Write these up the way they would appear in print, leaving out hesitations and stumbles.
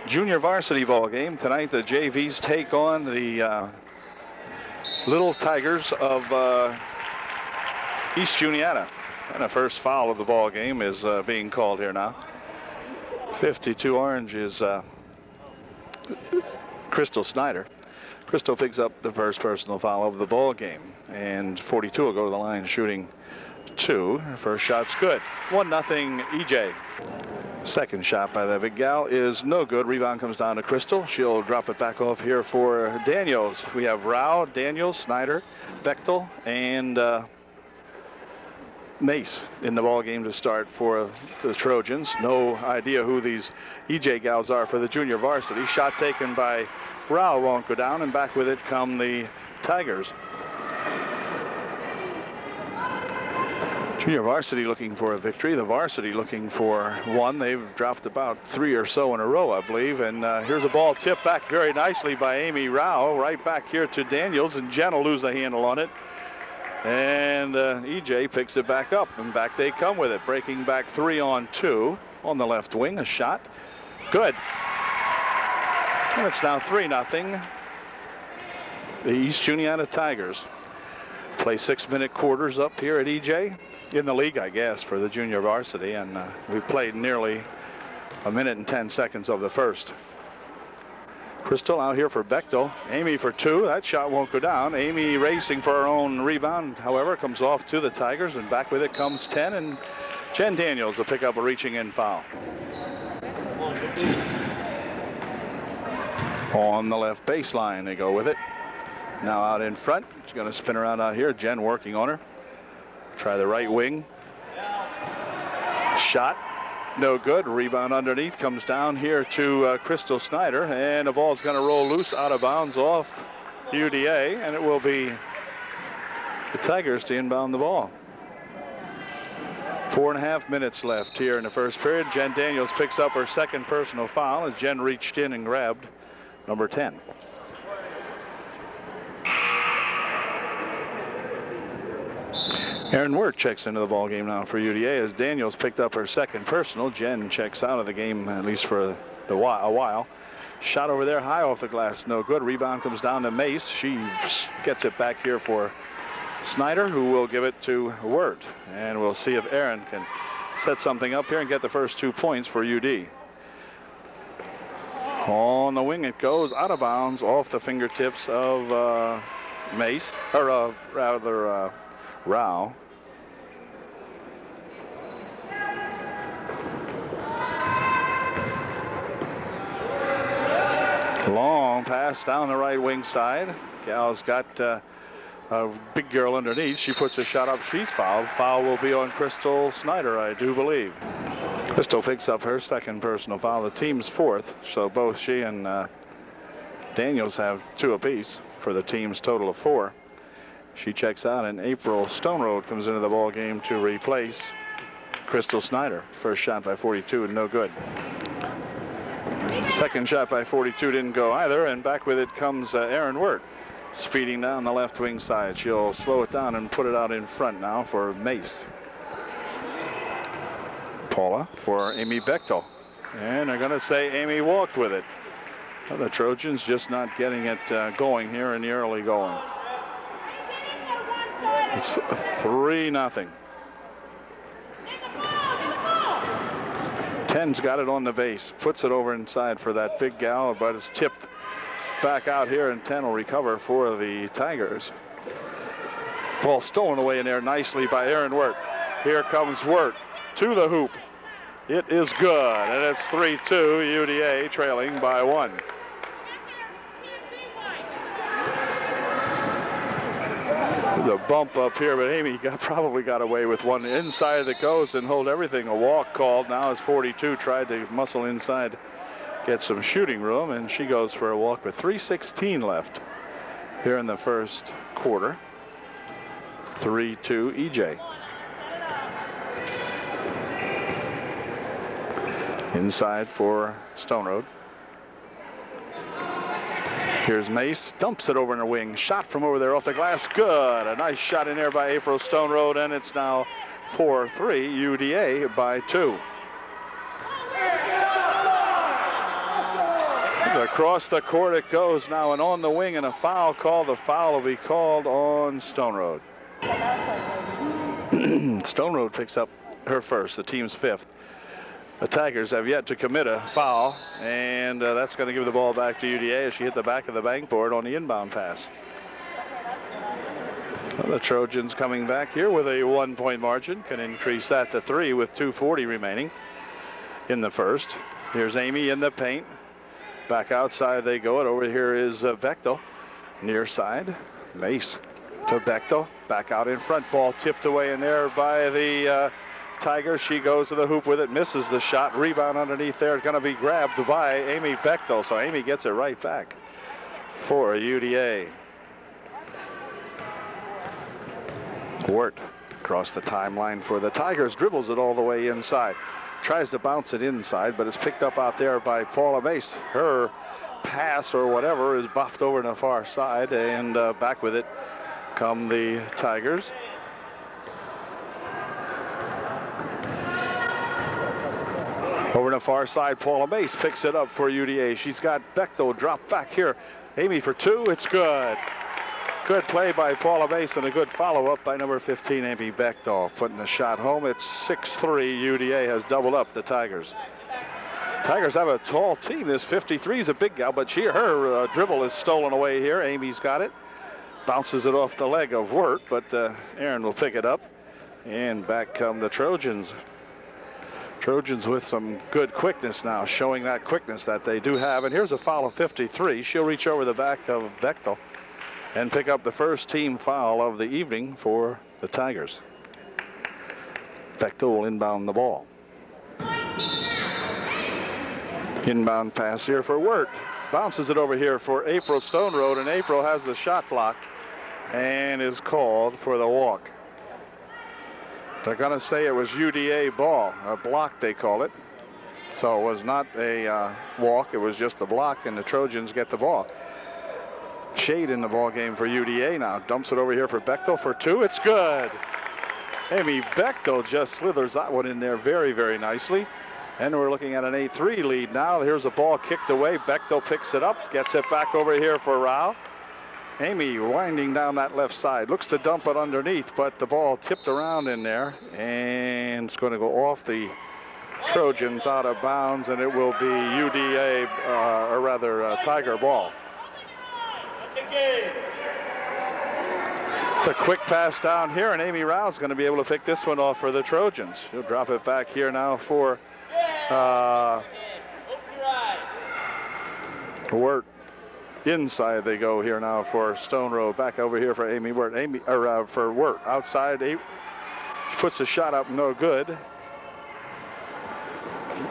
Junior varsity ball game tonight. The JVs take on the Little Tigers of East Juniata. And the first foul of the ball game is being called here now. 52 orange is Crystal Snyder. Crystal picks up the first personal foul of the ball game, and 42 will go to the line shooting 2. Her first shot's good. 1-0 EJ. Second shot by the big gal is no good. Rebound comes down to Crystal. She'll drop it back off here for Daniels. We have Rao, Daniels, Snyder, Bechtel, and Mace in the ball game to start for the Trojans. No idea who these EJ gals are for the junior varsity. Shot taken by Rao won't go down, and back with it come the Tigers. Junior varsity looking for a victory. The varsity looking for one. They've dropped about 3 or so in a row, I believe. And here's a ball tipped back very nicely by Amy Rao. Right back here to Daniels, and Jen will lose the handle on it. And EJ picks it back up, and back they come with it. Breaking back 3 on 2 on the left wing. A shot. Good. And it's now 3-0. The East Juniata Tigers play 6-minute quarters up here at EJ. In the league, I guess, for the junior varsity, and we played nearly 1 minute and 10 seconds of the first. Crystal out here for Bechtel. Amy for 2. That shot won't go down. Amy racing for her own rebound, however, comes off to the Tigers, and back with it comes 10, and Jen Daniels will pick up a reaching in foul. On the left baseline, they go with it. Now out in front. She's going to spin around out here. Jen working on her. Try the right wing. Shot. No good. Rebound underneath. Comes down here to Crystal Snyder. And the ball's going to roll loose out of bounds off UDA. And it will be the Tigers to inbound the ball. 4.5 minutes left here in the first period. Jen Daniels picks up her second personal foul as Jen reached in and grabbed number 10. Erin Wirt checks into the ball game now for UDA as Daniels picked up her second personal. Jen checks out of the game, at least for a while. Shot over there high off the glass, no good. Rebound comes down to Mace. She gets it back here for Snyder, who will give it to Wirt. And we'll see if Erin can set something up here and get the first 2 points for UD. On the wing it goes, out of bounds, off the fingertips of Mace, or rather Rao. Long pass down the right wing side. Gal's got a big girl underneath. She puts a shot up. She's fouled. Foul will be on Crystal Snyder, I do believe. Crystal picks up her second personal foul. The team's 4th, so both she and Daniels have 2 apiece for the team's total of 4. She checks out, and April Stone Road comes into the ball game to replace Crystal Snyder. First shot by 42 and no good. Second shot by 42 didn't go either, and back with it comes Erin Wirt, speeding down the left wing side. She'll slow it down and put it out in front now for Mace. Paula for Amy Bechtel, and they're going to say Amy walked with it. Well, the Trojans just not getting it going here in the early going. It's 3-0. 10's got it on the base, puts it over inside for that big gal, but it's tipped back out here, and 10 will recover for the Tigers. Ball stolen away in there nicely by Erin Wirt. Here comes Wirt to the hoop. It is good, and it's 3-2, UDA trailing by 1. The bump up here, but Amy probably got away with one inside that goes and hold everything. A walk called now as 42 tried to muscle inside, get some shooting room, and she goes for a walk with 3:16 left here in the first quarter. 3-2 EJ. Inside for Stone Road. Here's Mace, dumps it over in her wing. Shot from over there off the glass, good. A nice shot in there by April Stone Road, and it's now 4-3, UDA by 2. Across the court it goes now, and on the wing, and a foul call. The foul will be called on Stone Road. Stone Road picks up her first, the team's fifth. The Tigers have yet to commit a foul, and that's going to give the ball back to UDA as she hit the back of the backboard on the inbound pass. Well, the Trojans coming back here with a 1-point margin, can increase that to 3 with 2:40 remaining in the first. Here's Amy in the paint. Back outside they go. And over here is Bechtel. Near side. Mace to Bechtel. Back out in front. Ball tipped away in there by the Tigers. She goes to the hoop with it. Misses the shot. Rebound underneath there. It's going to be grabbed by Amy Bechtel. So Amy gets it right back for UDA. Wirt across the timeline for the Tigers. Dribbles it all the way inside. Tries to bounce it inside, but it's picked up out there by Paula Mace. Her pass or whatever is buffed over to the far side, and back with it come the Tigers. Over to the far side, Paula Mace picks it up for UDA. She's got Bechtel drop back here. Amy for two, it's good. Good play by Paula Mace and a good follow-up by number 15, Amy Bechtel, putting the shot home. It's 6-3. UDA has doubled up the Tigers. Tigers have a tall team. This 53 is a big gal, but her dribble is stolen away here. Amy's got it. Bounces it off the leg of Wirt, but Aaron will pick it up. And back come the Trojans. Trojans with some good quickness now, showing that quickness that they do have. And here's a foul of 53. She'll reach over the back of Bechtel and pick up the first team foul of the evening for the Tigers. Bechtel will inbound the ball. Inbound pass here for Wirt. Bounces it over here for April Stone Road, and April has the shot blocked and is called for the walk. They're going to say it was UDA ball, a block they call it. So it was not a walk, it was just a block, and the Trojans get the ball. Shade in the ball game for UDA now. Dumps it over here for Bechtel for two. It's good. Amy Bechtel just slithers that one in there very, very nicely. And we're looking at an 8-3 lead now. Here's a ball kicked away. Bechtel picks it up, gets it back over here for Rao. Amy winding down that left side. Looks to dump it underneath, but the ball tipped around in there. And it's going to go off the Trojans out of bounds, and it will be UDA, or rather Tiger ball. It's a quick pass down here, and Amy Rao's going to be able to pick this one off for the Trojans. She'll drop it back here now for Wirt. Inside they go here now for Stone Road. Back over here for Amy Wirt. For Wirt. Outside, she puts the shot up, no good.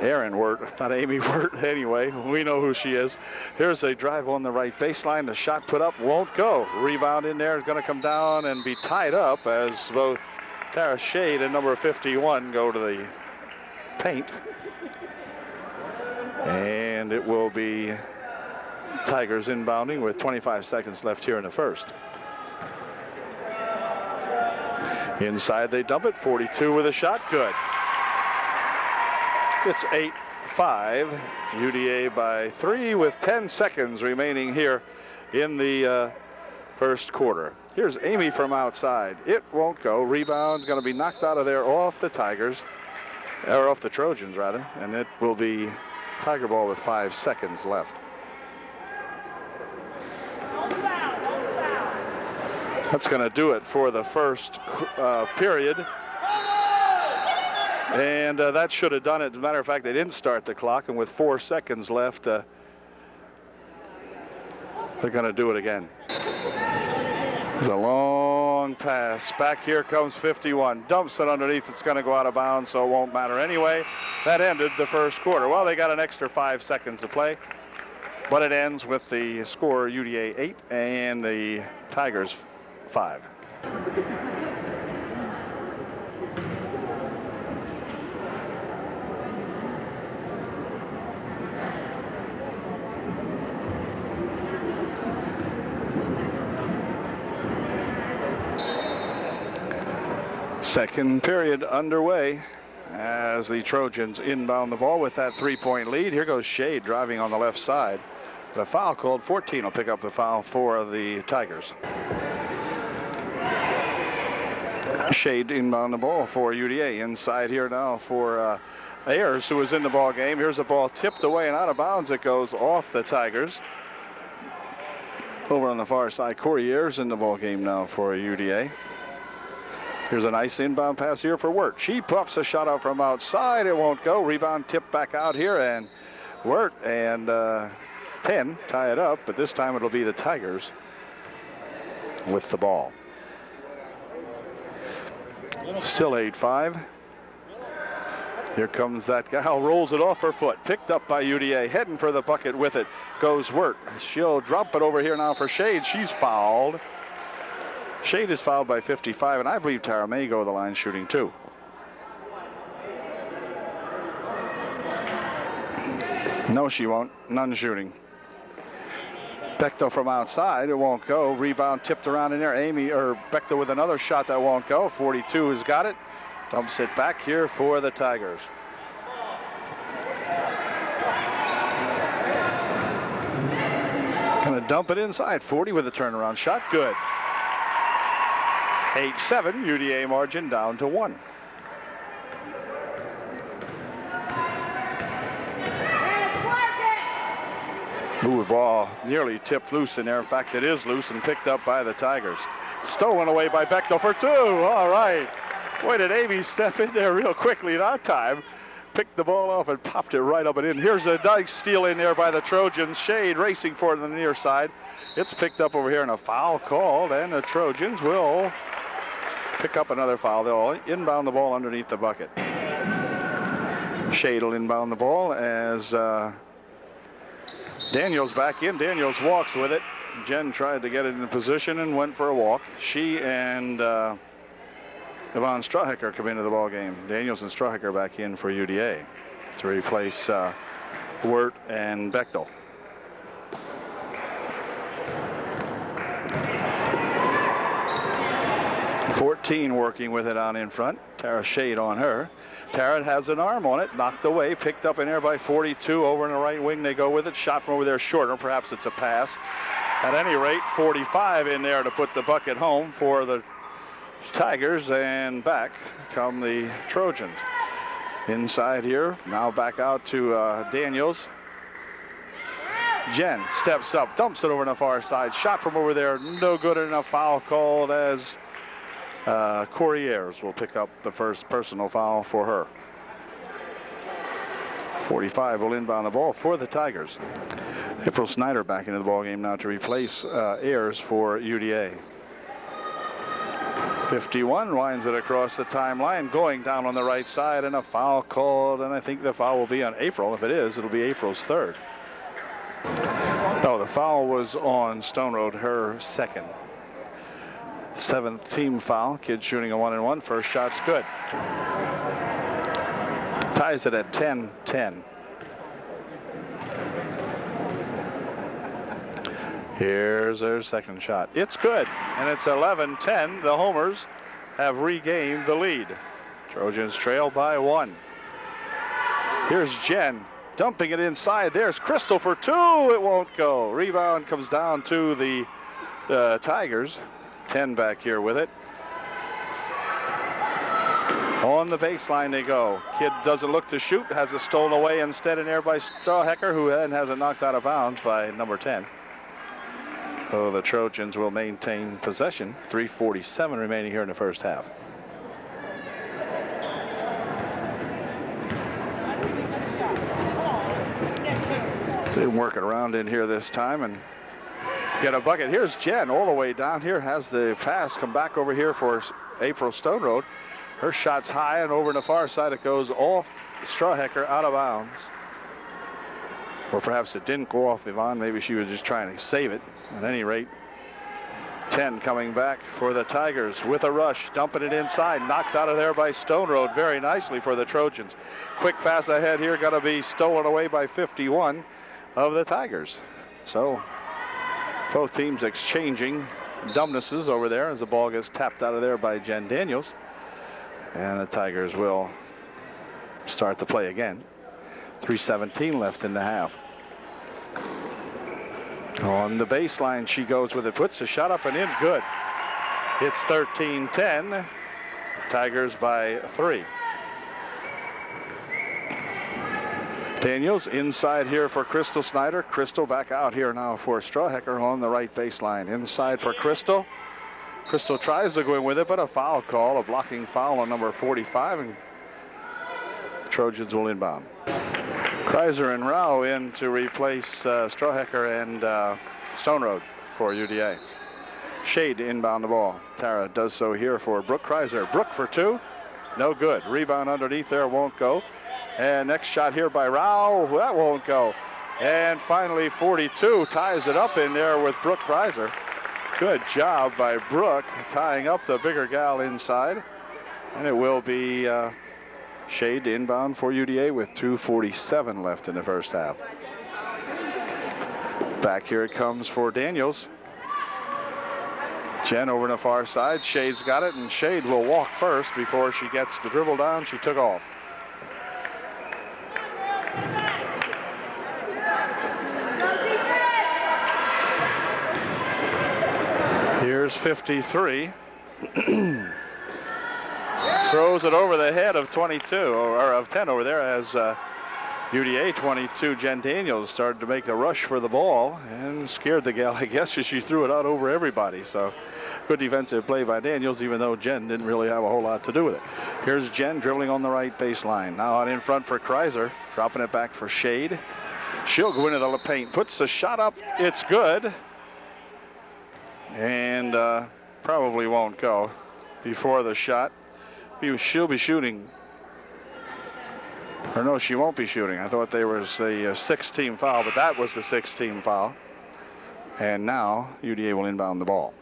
Aaron Wirt, not Amy Wirt anyway. We know who she is. Here's a drive on the right baseline. The shot put up won't go. Rebound in there is going to come down and be tied up as both Tara Shade and number 51 go to the paint. And it will be Tigers inbounding with 25 seconds left here in the first. Inside they dump it. 42 with a shot. Good. It's 8-5. UDA by 3 with 10 seconds remaining here in the first quarter. Here's Amy from outside. It won't go. Rebound going to be knocked out of there off the Tigers, or off the Trojans rather, and it will be Tiger ball with 5 seconds left. That's going to do it for the first period. And that should have done it. As a matter of fact, they didn't start the clock, and with 4 seconds left, they're going to do it again. It's a long pass. Back here comes 51. Dumps it underneath. It's going to go out of bounds, so it won't matter anyway. That ended the first quarter. Well, they got an extra 5 seconds to play, but it ends with the score UDA 8 and the Tigers 5. Second period underway as the Trojans inbound the ball with that 3-point lead. Here goes Shade driving on the left side. The foul called. 14 will pick up the foul for the Tigers. Shade inbound the ball for UDA. Inside here now for Ayers, who was in the ball game. Here's a ball tipped away and out of bounds. It goes off the Tigers. Over on the far side, Corey Ayers in the ball game now for UDA. Here's a nice inbound pass here for Wirt. She pops a shot out from outside. It won't go. Rebound tipped back out here, and Wirt and 10 tie it up, but this time it'll be the Tigers with the ball. Still 8-5. Here comes that gal, rolls it off her foot, picked up by UDA, heading for the bucket with it goes Wirt. She'll drop it over here now for Shade. She's fouled. Shade is fouled by 55, and I believe Tara may go to the line shooting too. No, she won't. None shooting. Bechtel from outside. It won't go. Rebound tipped around in there. Bechtel with another shot that won't go. 42 has got it. Dumps it back here for the Tigers. Gonna dump it inside. 40 with a turnaround shot. Good. 8-7. UDA margin down to 1. Ooh, ball nearly tipped loose in there. In fact, it is loose and picked up by the Tigers. Stolen away by Bechtel for 2. All right. Boy, did Amy step in there real quickly that time. Picked the ball off and popped it right up and in. Here's a nice steal in there by the Trojans. Shade racing for it on the near side. It's picked up over here and a foul called, and the Trojans will pick up another foul. They'll inbound the ball underneath the bucket. Shade will inbound the ball as Daniels back in. Daniels walks with it. Jen tried to get it in position and went for a walk. She and Yvonne Strahecker come into the ball game. Daniels and Strahecker back in for UDA to replace Wirt and Bechtel. .14 working with it on in front. Tara Shade on her. Tara has an arm on it, knocked away, picked up in there by 42. Over in the right wing, they go with it. Shot from over there shorter. Perhaps it's a pass. At any rate, 45 in there to put the bucket home for the Tigers, and back come the Trojans. Inside here, now back out to Daniels. Jen steps up, dumps it over on the far side. Shot from over there, no good enough. Foul called as Corey Ayers will pick up the first personal foul for her. 45 will inbound the ball for the Tigers. April Snyder back into the ball game now to replace Ayers for UDA. 51 winds it across the timeline, going down on the right side, and a foul called, and I think the foul will be on April. If it is, it'll be April's third. No, the foul was on Stone Road, her second. 7th team foul. Kid shooting a 1-and-1. First shot's good. Ties it at 10-10. Here's their second shot. It's good, and it's 11-10. The Homers have regained the lead. Trojans trail by 1. Here's Jen dumping it inside. There's Crystal for 2. It won't go. Rebound comes down to the Tigers. 10 back here with it. On the baseline they go. Kid doesn't look to shoot. Has it stolen away instead in there by Strahecker, who then has it knocked out of bounds by number 10. So the Trojans will maintain possession. 3:47 remaining here in the first half. Didn't work it around in here this time and get a bucket. Here's Jen all the way down here, has the pass come back over here for April Stone Road. Her shot's high, and over on the far side it goes off Strahecker, out of bounds. Or perhaps it didn't go off Yvonne. Maybe she was just trying to save it. At any rate, 10 coming back for the Tigers with a rush, dumping it inside, knocked out of there by Stone Road very nicely for the Trojans. Quick pass ahead here, going to be stolen away by 51 of the Tigers. So both teams exchanging dumbnesses over there as the ball gets tapped out of there by Jen Daniels. And the Tigers will start the play again. 3:17 left in the half. On the baseline, she goes with it, puts the shot up and in, good. It's 13-10, Tigers by 3. Daniels inside here for Crystal Snyder. Crystal back out here now for Strawhecker on the right baseline. Inside for Crystal. Crystal tries to go in with it, but a foul call, a blocking foul on number 45, and Trojans will inbound. Kreiser and Rao in to replace Strawhecker and Stone Road for UDA. Shade inbound the ball. Tara does so here for Brooke Kreiser. Brooke for 2. No good. Rebound underneath there, won't go. And next shot here by Rao. That won't go. And finally 42 ties it up in there with Brooke Kreiser. Good job by Brooke tying up the bigger gal inside. And it will be Shade inbound for UDA with 2:47 left in the first half. Back here it comes for Daniels. Jen over on the far side. Shade's got it, and Shade will walk first before she gets the dribble down. She took off. Here's 53. Throws it over the head of 22, or of 10 over there, as UDA 22, Jen Daniels, started to make the rush for the ball and scared the gal, I guess, as she threw it out over everybody. So good defensive play by Daniels, even though Jen didn't really have a whole lot to do with it. Here's Jen dribbling on the right baseline. Now out in front for Kreiser, dropping it back for Shade. She'll go into the paint, puts the shot up. It's good. And probably won't go before the shot. She'll be shooting. Or no, she won't be shooting. I thought there was a 6-team foul, but that was the 6-team foul. And now UDA will inbound the ball.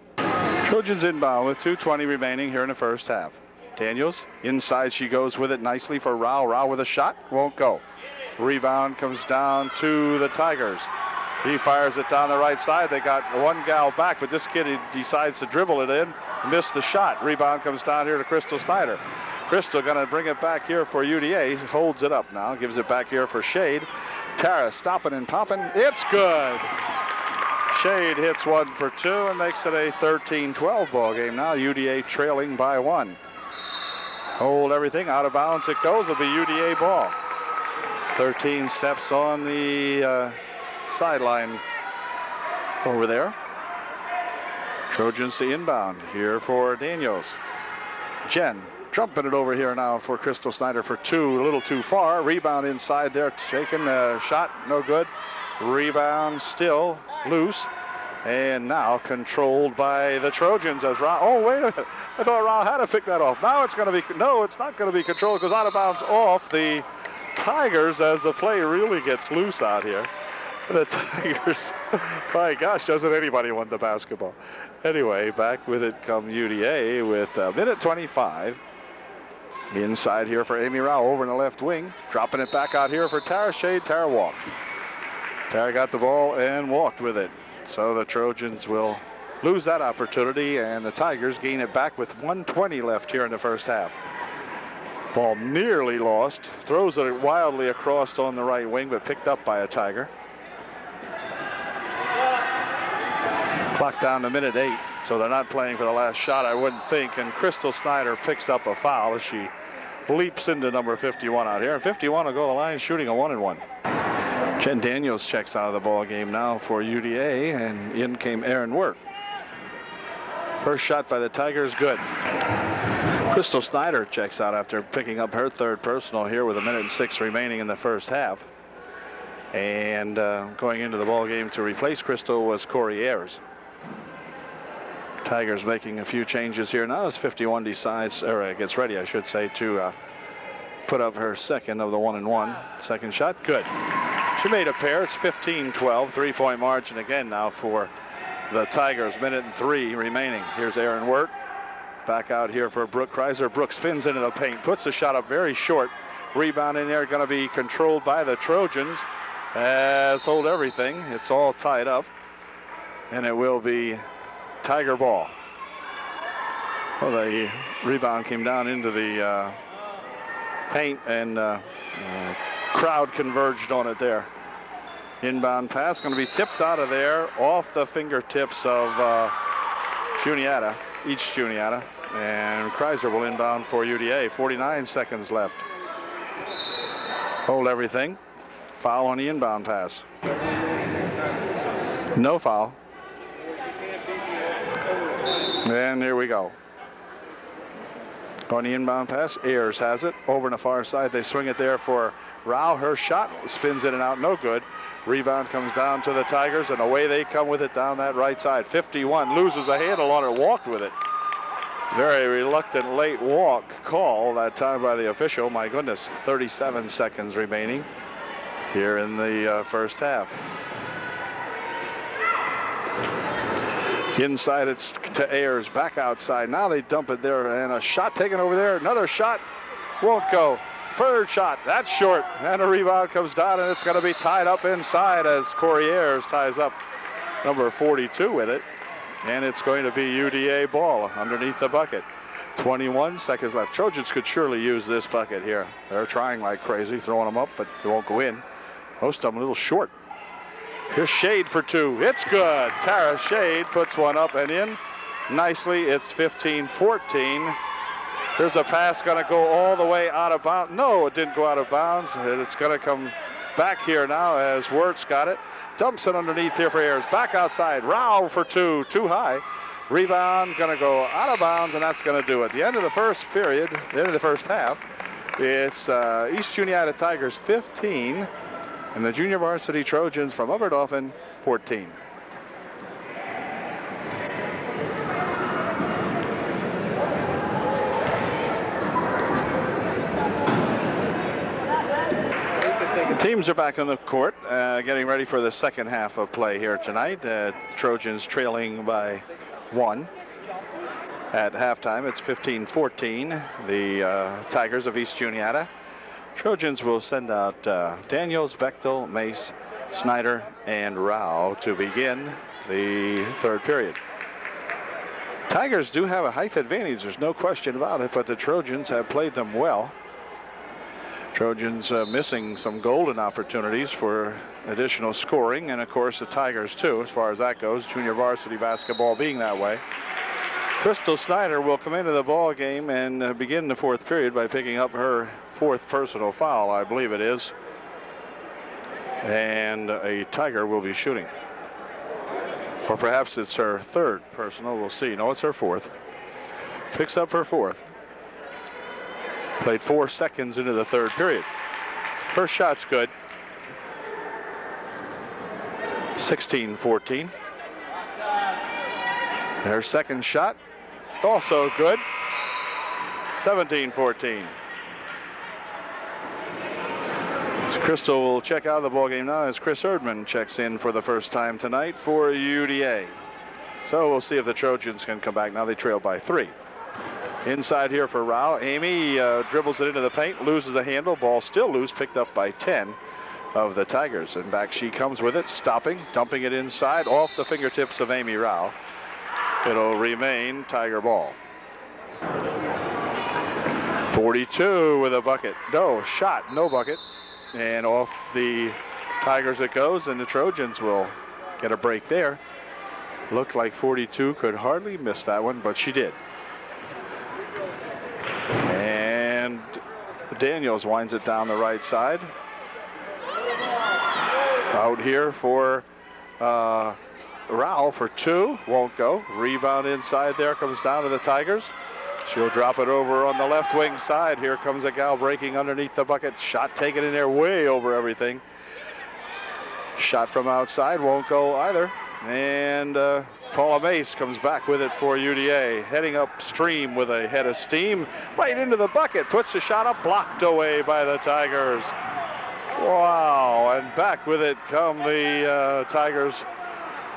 Trojans inbound with 2:20 remaining here in the first half. Daniels inside, she goes with it nicely for Rao. Rao with a shot, won't go. Rebound comes down to the Tigers. He fires it down the right side. They got one gal back, but this kid, he decides to dribble it in, missed the shot. Rebound comes down here to Crystal Snyder. Crystal going to bring it back here for UDA. Holds it up now, gives it back here for Shade. Tara stopping and popping. It's good. Shade hits 1 for 2 and makes it a 13-12 ball game. Now UDA trailing by 1. Hold everything. Out of bounds it goes. It'll be UDA ball. 13 steps on the sideline over there. Trojans to inbound here for Daniels. Jen jumping it over here now for Crystal Snyder for 2, a little too far. Rebound inside there, taken a shot, no good. Rebound still loose, and now controlled by the Trojans as Rao. Oh, wait a minute. I thought Rao had to pick that off. Now it's going to be, no, it's not going to be controlled. It goes out of bounds off the Tigers as the play really gets loose out here. The Tigers, my gosh, doesn't anybody want the basketball? Anyway, back with it come UDA with 1:25. Inside here for Amy Rao over in the left wing. Dropping it back out here for Tara Shade. Tara walked. Tara got the ball and walked with it. So the Trojans will lose that opportunity, and the Tigers gain it back with 1:20 left here in the first half. Ball nearly lost. Throws it wildly across on the right wing, but picked up by a Tiger. Clock down to minute 8, so they're not playing for the last shot, I wouldn't think. And Crystal Snyder picks up a foul as she leaps into number 51 out here. And 51 will go to the line shooting a 1-and-1. Jen Daniels checks out of the ball game now for UDA, and in came Aaron Wirt. First shot by the Tigers, good. Crystal Snyder checks out after picking up her 3rd personal here with 1:06 remaining in the first half. And going into the ball game to replace Crystal was Corey Ayers. Tigers making a few changes here now as 51 decides, or gets ready, I should say, to put up her 2nd of the 1-and-1. Second shot, good. She made a pair. It's 15-12, 3-point margin again now for the Tigers. 1:03 remaining. Here's Aaron Wirt. Back out here for Brooke Kreiser. Brooke spins into the paint, puts the shot up very short. Rebound in there, going to be controlled by the Trojans. As hold everything. It's all tied up, and it will be Tiger ball. Well, the rebound came down into the paint, and crowd converged on it there. Inbound pass going to be tipped out of there off the fingertips of Juniata, each Juniata. And Kreiser will inbound for UDA. 49 seconds left. Hold everything. Foul on the inbound pass. No foul. And here we go. On the inbound pass, Ayers has it over on the far side. They swing it there for Rao. Her shot spins in and out, no good. Rebound comes down to the Tigers, and away they come with it down that right side. 51, loses a handle on it, walked with it. Very reluctant late walk call that time by the official. My goodness, 37 seconds remaining here in the first half. Inside, it's to Ayers, back outside. Now they dump it there, and a shot taken over there. Another shot won't go. Third shot, that's short, and a rebound comes down, and it's going to be tied up inside as Corey Ayers ties up number 42 with it. And it's going to be UDA ball underneath the bucket. 21 seconds left. Trojans could surely use this bucket here. They're trying like crazy, throwing them up, but they won't go in. Most of them a little short. Here's Shade for two. It's good. Tara Shade puts one up and in nicely. It's 15-14. Here's a pass going to go all the way out of bounds. No, it didn't go out of bounds. It's going to come back here now as Wirtz got it. Dumps it underneath here for Ayers. Back outside. Rao for two. Too high. Rebound going to go out of bounds, and that's going to do it. The end of the first period, the end of the first half, it's East Juniata Tigers 15 and the junior varsity Trojans from Upper Dauphin 14. Teams are back on the court, getting ready for the second half of play here tonight. Trojans trailing by 1 at halftime. It's 15-14. The Tigers of East Juniata. Trojans will send out Daniels, Bechtel, Mace, Snyder, and Rao to begin the third period. Tigers do have a height advantage, there's no question about it, but the Trojans have played them well. Trojans missing some golden opportunities for additional scoring, and of course the Tigers too, as far as that goes, junior varsity basketball being that way. Crystal Snyder will come into the ball game and begin the fourth period by picking up her fourth personal foul, I believe it is. And a Tiger will be shooting. Or perhaps it's her third personal, we'll see. No, it's her fourth. Picks up her fourth. Played 4 seconds into the third period. First shot's good. 16-14. Their second shot, also good. 17-14. Crystal will check out of the ball game now as Chris Erdman checks in for the first time tonight for UDA. So we'll see if the Trojans can come back. Now they trail by 3. Inside here for Rao. Amy dribbles it into the paint, loses a handle. Ball still loose, picked up by 10 of the Tigers. And back she comes with it, stopping, dumping it inside off the fingertips of Amy Rao. It'll remain Tiger ball. 42 with a bucket. No shot, no bucket. And off the Tigers it goes, and the Trojans will get a break there. Looked like 42 could hardly miss that one, but she did. And Daniels winds it down the right side. Out here for Rao for 2, won't go. Rebound inside there, comes down to the Tigers. She'll drop it over on the left wing side. Here comes a gal breaking underneath the bucket. Shot taken in there way over everything. Shot from outside, won't go either. And Paula Mace comes back with it for UDA. Heading upstream with a head of steam. Right into the bucket, puts the shot up, blocked away by the Tigers. Wow, and back with it come the Tigers,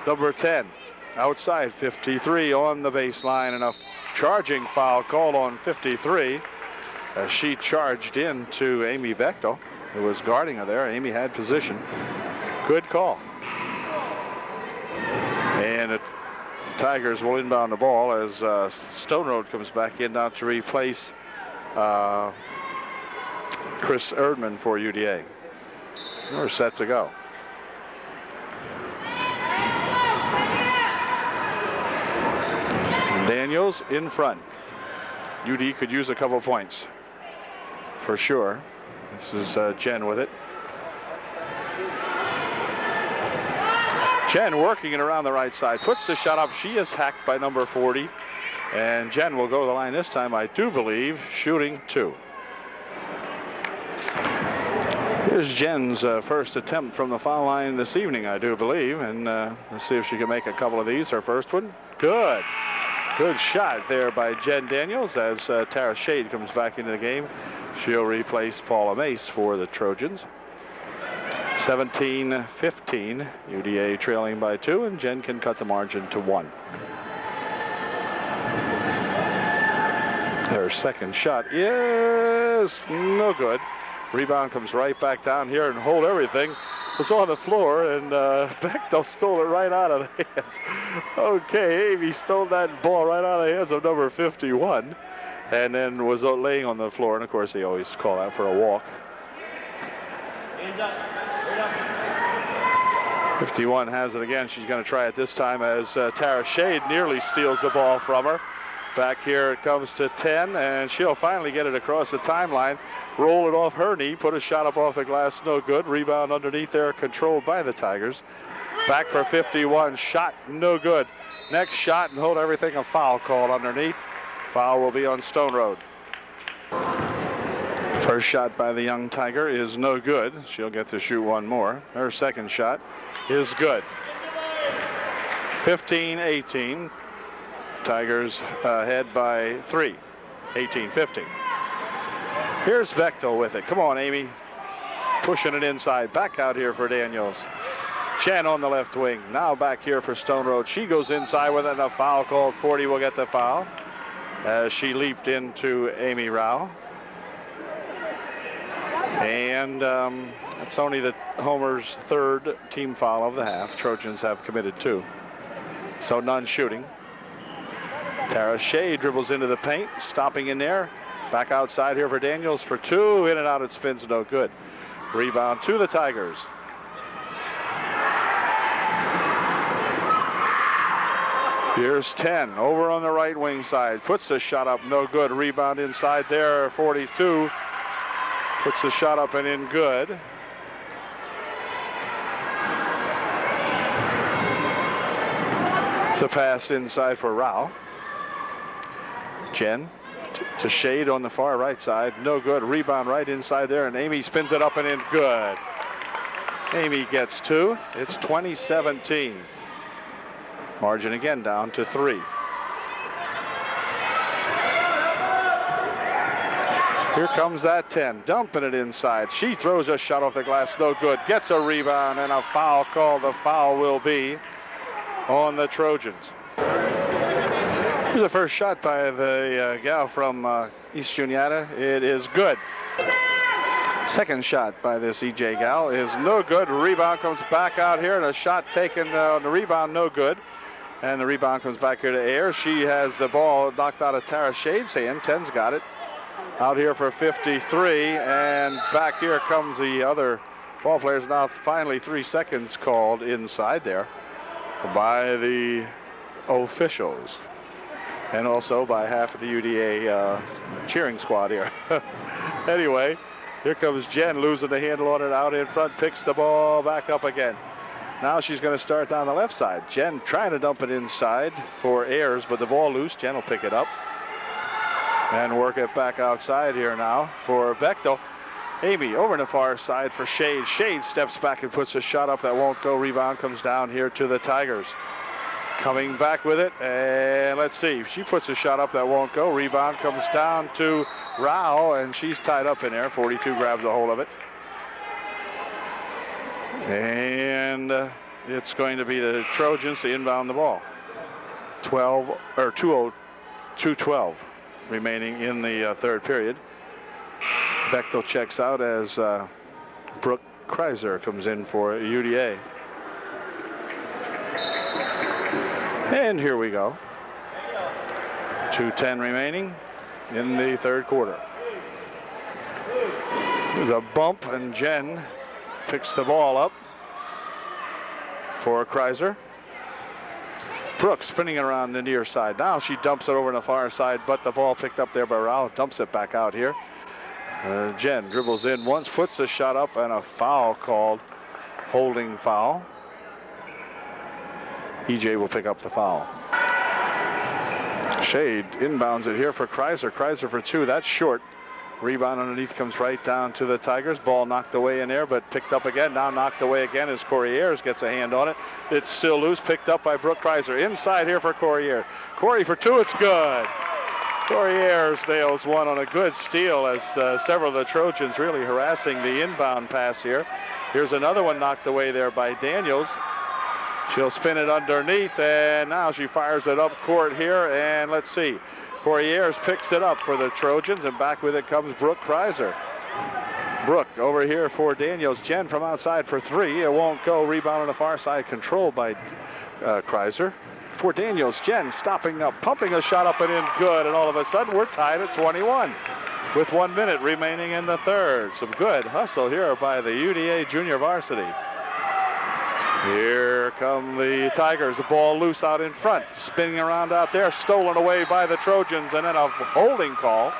number 10. Outside 53 on the baseline, and a charging foul called on 53 as she charged into Amy Bechtel, who was guarding her there. Amy had position. Good call. And the Tigers will inbound the ball as Stone Road comes back in now to replace Chris Erdman for UDA. We're set to go. Daniels in front. UD could use a couple points for sure. This is Jen with it. Jen working it around the right side, puts the shot up. She is hacked by number 40, and Jen will go to the line this time, I do believe, shooting 2. Here's Jen's first attempt from the foul line this evening, I do believe, and let's see if she can make a couple of these. Her first one, good shot there by Jen Daniels as Tara Shade comes back into the game. She'll replace Paula Mace for the Trojans. 17-15, UDA trailing by 2, and Jen can cut the margin to 1. Her second shot is no good. Rebound comes right back down here and hold everything. Was on the floor, and Bechtel stole it right out of the hands. Okay, Amy stole that ball right out of the hands of number 51, and then was laying on the floor, and of course they always call that for a walk. 51 has it again. She's going to try it this time as Tara Shade nearly steals the ball from her. Back here it comes to 10, and she'll finally get it across the timeline. Roll it off her knee, put a shot up off the glass, no good. Rebound underneath there, controlled by the Tigers. Back for 51, shot no good. Next shot and hold everything, a foul called underneath. Foul will be on Stone Road. First shot by the young Tiger is no good. She'll get to shoot one more. Her second shot is good. 15-18. Tigers ahead by 3. 18-15. Here's Bechtel with it. Come on, Amy. Pushing it inside. Back out here for Daniels. Chen on the left wing. Now back here for Stone Road. She goes inside with it. A foul called. 40 will get the foul as she leaped into Amy Rao. And it's only the Homer's third team foul of the half. Trojans have committed 2. So none shooting. Tara Shea dribbles into the paint, stopping in there. Back outside here for Daniels for 2. In and out it spins, no good. Rebound to the Tigers. Here's 10 over on the right wing side. Puts the shot up, no good. Rebound inside there, 42. Puts the shot up and in, good. It's a pass inside for Rao. Jen to Shade on the far right side. No good. Rebound right inside there, and Amy spins it up and in, good. Amy gets 2. It's 20-17. Margin again down to 3. Here comes that 10, dumping it inside. She throws a shot off the glass, no good. Gets a rebound and a foul call. The foul will be on the Trojans. Here's the first shot by the gal from East Juniata. It is good. Second shot by this EJ gal is no good. Rebound comes back out here, and a shot taken on the rebound, no good. And the rebound comes back here to Ayers. She has the ball knocked out of Tara Shade's hand. 10's got it. Out here for 53, and back here comes the other ball players. Now finally 3 seconds called inside there by the officials, and also by half of the UDA cheering squad here. Anyway, here comes Jen losing the handle on it out in front, picks the ball back up again. Now she's going to start down the left side. Jen trying to dump it inside for Ayers, but the ball loose. Jen will pick it up and work it back outside here now for Bechtel. Amy over on the far side for Shade. Shade steps back and puts a shot up that won't go. Rebound comes down here to the Tigers. Coming back with it, and let's see. She puts a shot up that won't go. Rebound comes down to Rao, and she's tied up in there. 42 grabs a hold of it. And it's going to be the Trojans to inbound the ball. 2:12 remaining in the third period. Bechtel checks out as Brooke Kreiser comes in for UDA. And here we go. 2:10 remaining in the third quarter. There's a bump, and Jen picks the ball up for Kreiser. Brooks spinning around the near side. Now she dumps it over on the far side, but the ball picked up there by Rao. Dumps it back out here. Jen dribbles in once, puts the shot up, and a foul called. Holding foul. EJ will pick up the foul. Shade inbounds it here for Kreiser. Kreiser for two. That's short. Rebound underneath comes right down to the Tigers. Ball knocked away in there, but picked up again. Now knocked away again as Corey Ayers gets a hand on it. It's still loose. Picked up by Brooke Kreiser. Inside here for Corey Ayers. Corey for two. It's good. Corey Ayers nails one on a good steal as several of the Trojans really harassing the inbound pass here. Here's another one knocked away there by Daniels. She'll spin it underneath, and now she fires it up court here, and let's see. Corey Ayers picks it up for the Trojans, and back with it comes Brooke Kreiser. Brooke over here for Daniels. Jen from outside for three. It won't go. Rebound on the far side, controlled by Kreiser. For Daniels, Jen stopping up, pumping a shot up and in, good, and all of a sudden we're tied at 21 with 1 minute remaining in the third. Some good hustle here by the UDA junior varsity. Here come the Tigers. The ball loose out in front, spinning around out there, stolen away by the Trojans, and then a holding call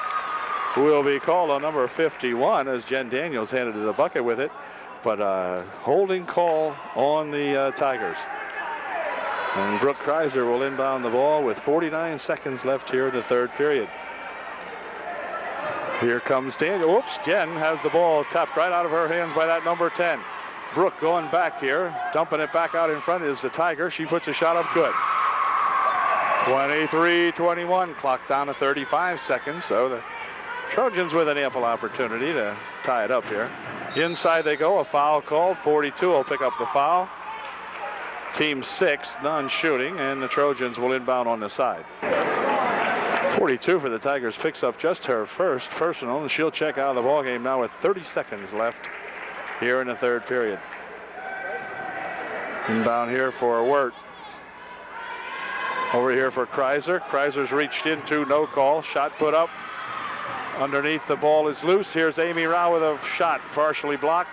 will be called on number 51 as Jen Daniels handed to the bucket with it, but a holding call on the Tigers. And Brooke Kreiser will inbound the ball with 49 seconds left here in the third period. Here comes Daniel. Whoops, Jen has the ball tapped right out of her hands by that number 10. Brooke going back here, dumping it back out in front is the Tiger. She puts a shot up good. 23-21, clock down to 35 seconds. So the Trojans with an ample opportunity to tie it up here. Inside they go, a foul called. 42 will pick up the foul. Team 6, none shooting, and the Trojans will inbound on the side. 42 for the Tigers picks up just her first personal, and she'll check out of the ballgame now with 30 seconds left here in the third period. Inbound here for Wirt. Over here for Kreiser. Kreiser's reached into, no call. Shot put up. Underneath the ball is loose. Here's Amy Rao with a shot partially blocked.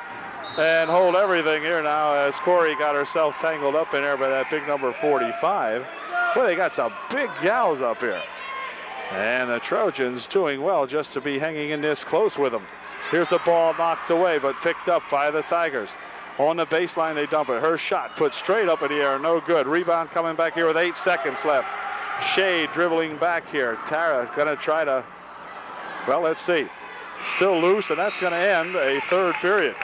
And hold everything here now as Corey got herself tangled up in there by that big number 45. Boy, they got some big gals up here. And the Trojans doing well just to be hanging in this close with them. Here's the ball knocked away, but picked up by the Tigers. On the baseline, they dump it. Her shot put straight up in the air, no good. Rebound coming back here with 8 seconds left. Shade dribbling back here. Tara gonna try to, well, let's see. Still loose, and that's gonna end a third period.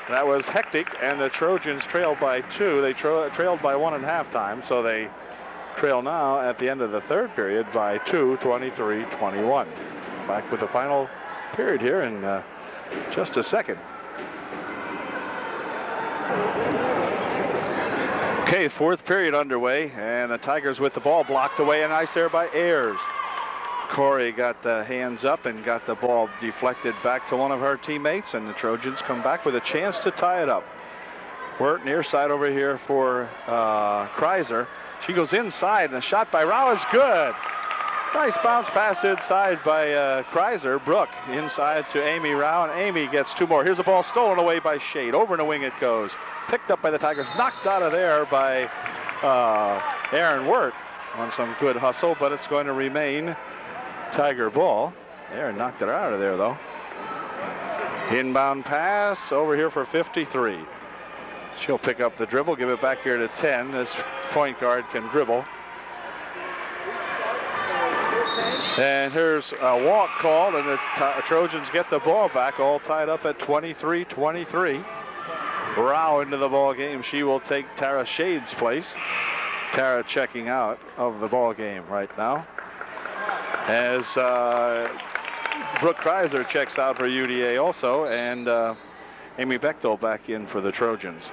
That was hectic, and the Trojans trailed by 2. They trailed by 1 at halftime, so they trail now at the end of the third period by 2, 23-21. Back with the final period here in just a second. Okay, fourth period underway, and the Tigers with the ball blocked away, and nice there by Ayers. Corey got the hands up and got the ball deflected back to one of her teammates, and the Trojans come back with a chance to tie it up. Wirt near side over here for Kreiser. She goes inside, and a shot by Rao is good. Nice bounce pass inside by Kreiser. Brooke inside to Amy Rao, and Amy gets 2 more. Here's the ball stolen away by Shade. Over in the wing it goes. Picked up by the Tigers. Knocked out of there by Aaron Wirt on some good hustle, but it's going to remain Tiger ball. Aaron knocked it out of there, though. Inbound pass over here for 53. She'll pick up the dribble, give it back here to 10. This point guard can dribble. And here's a walk called, and the Trojans get the ball back, all tied up at 23-23. Rao into the ball game. She will take Tara Shade's place. Tara checking out of the ball game right now, as Brooke Kreiser checks out for UDA also, and Amy Bechtel back in for the Trojans.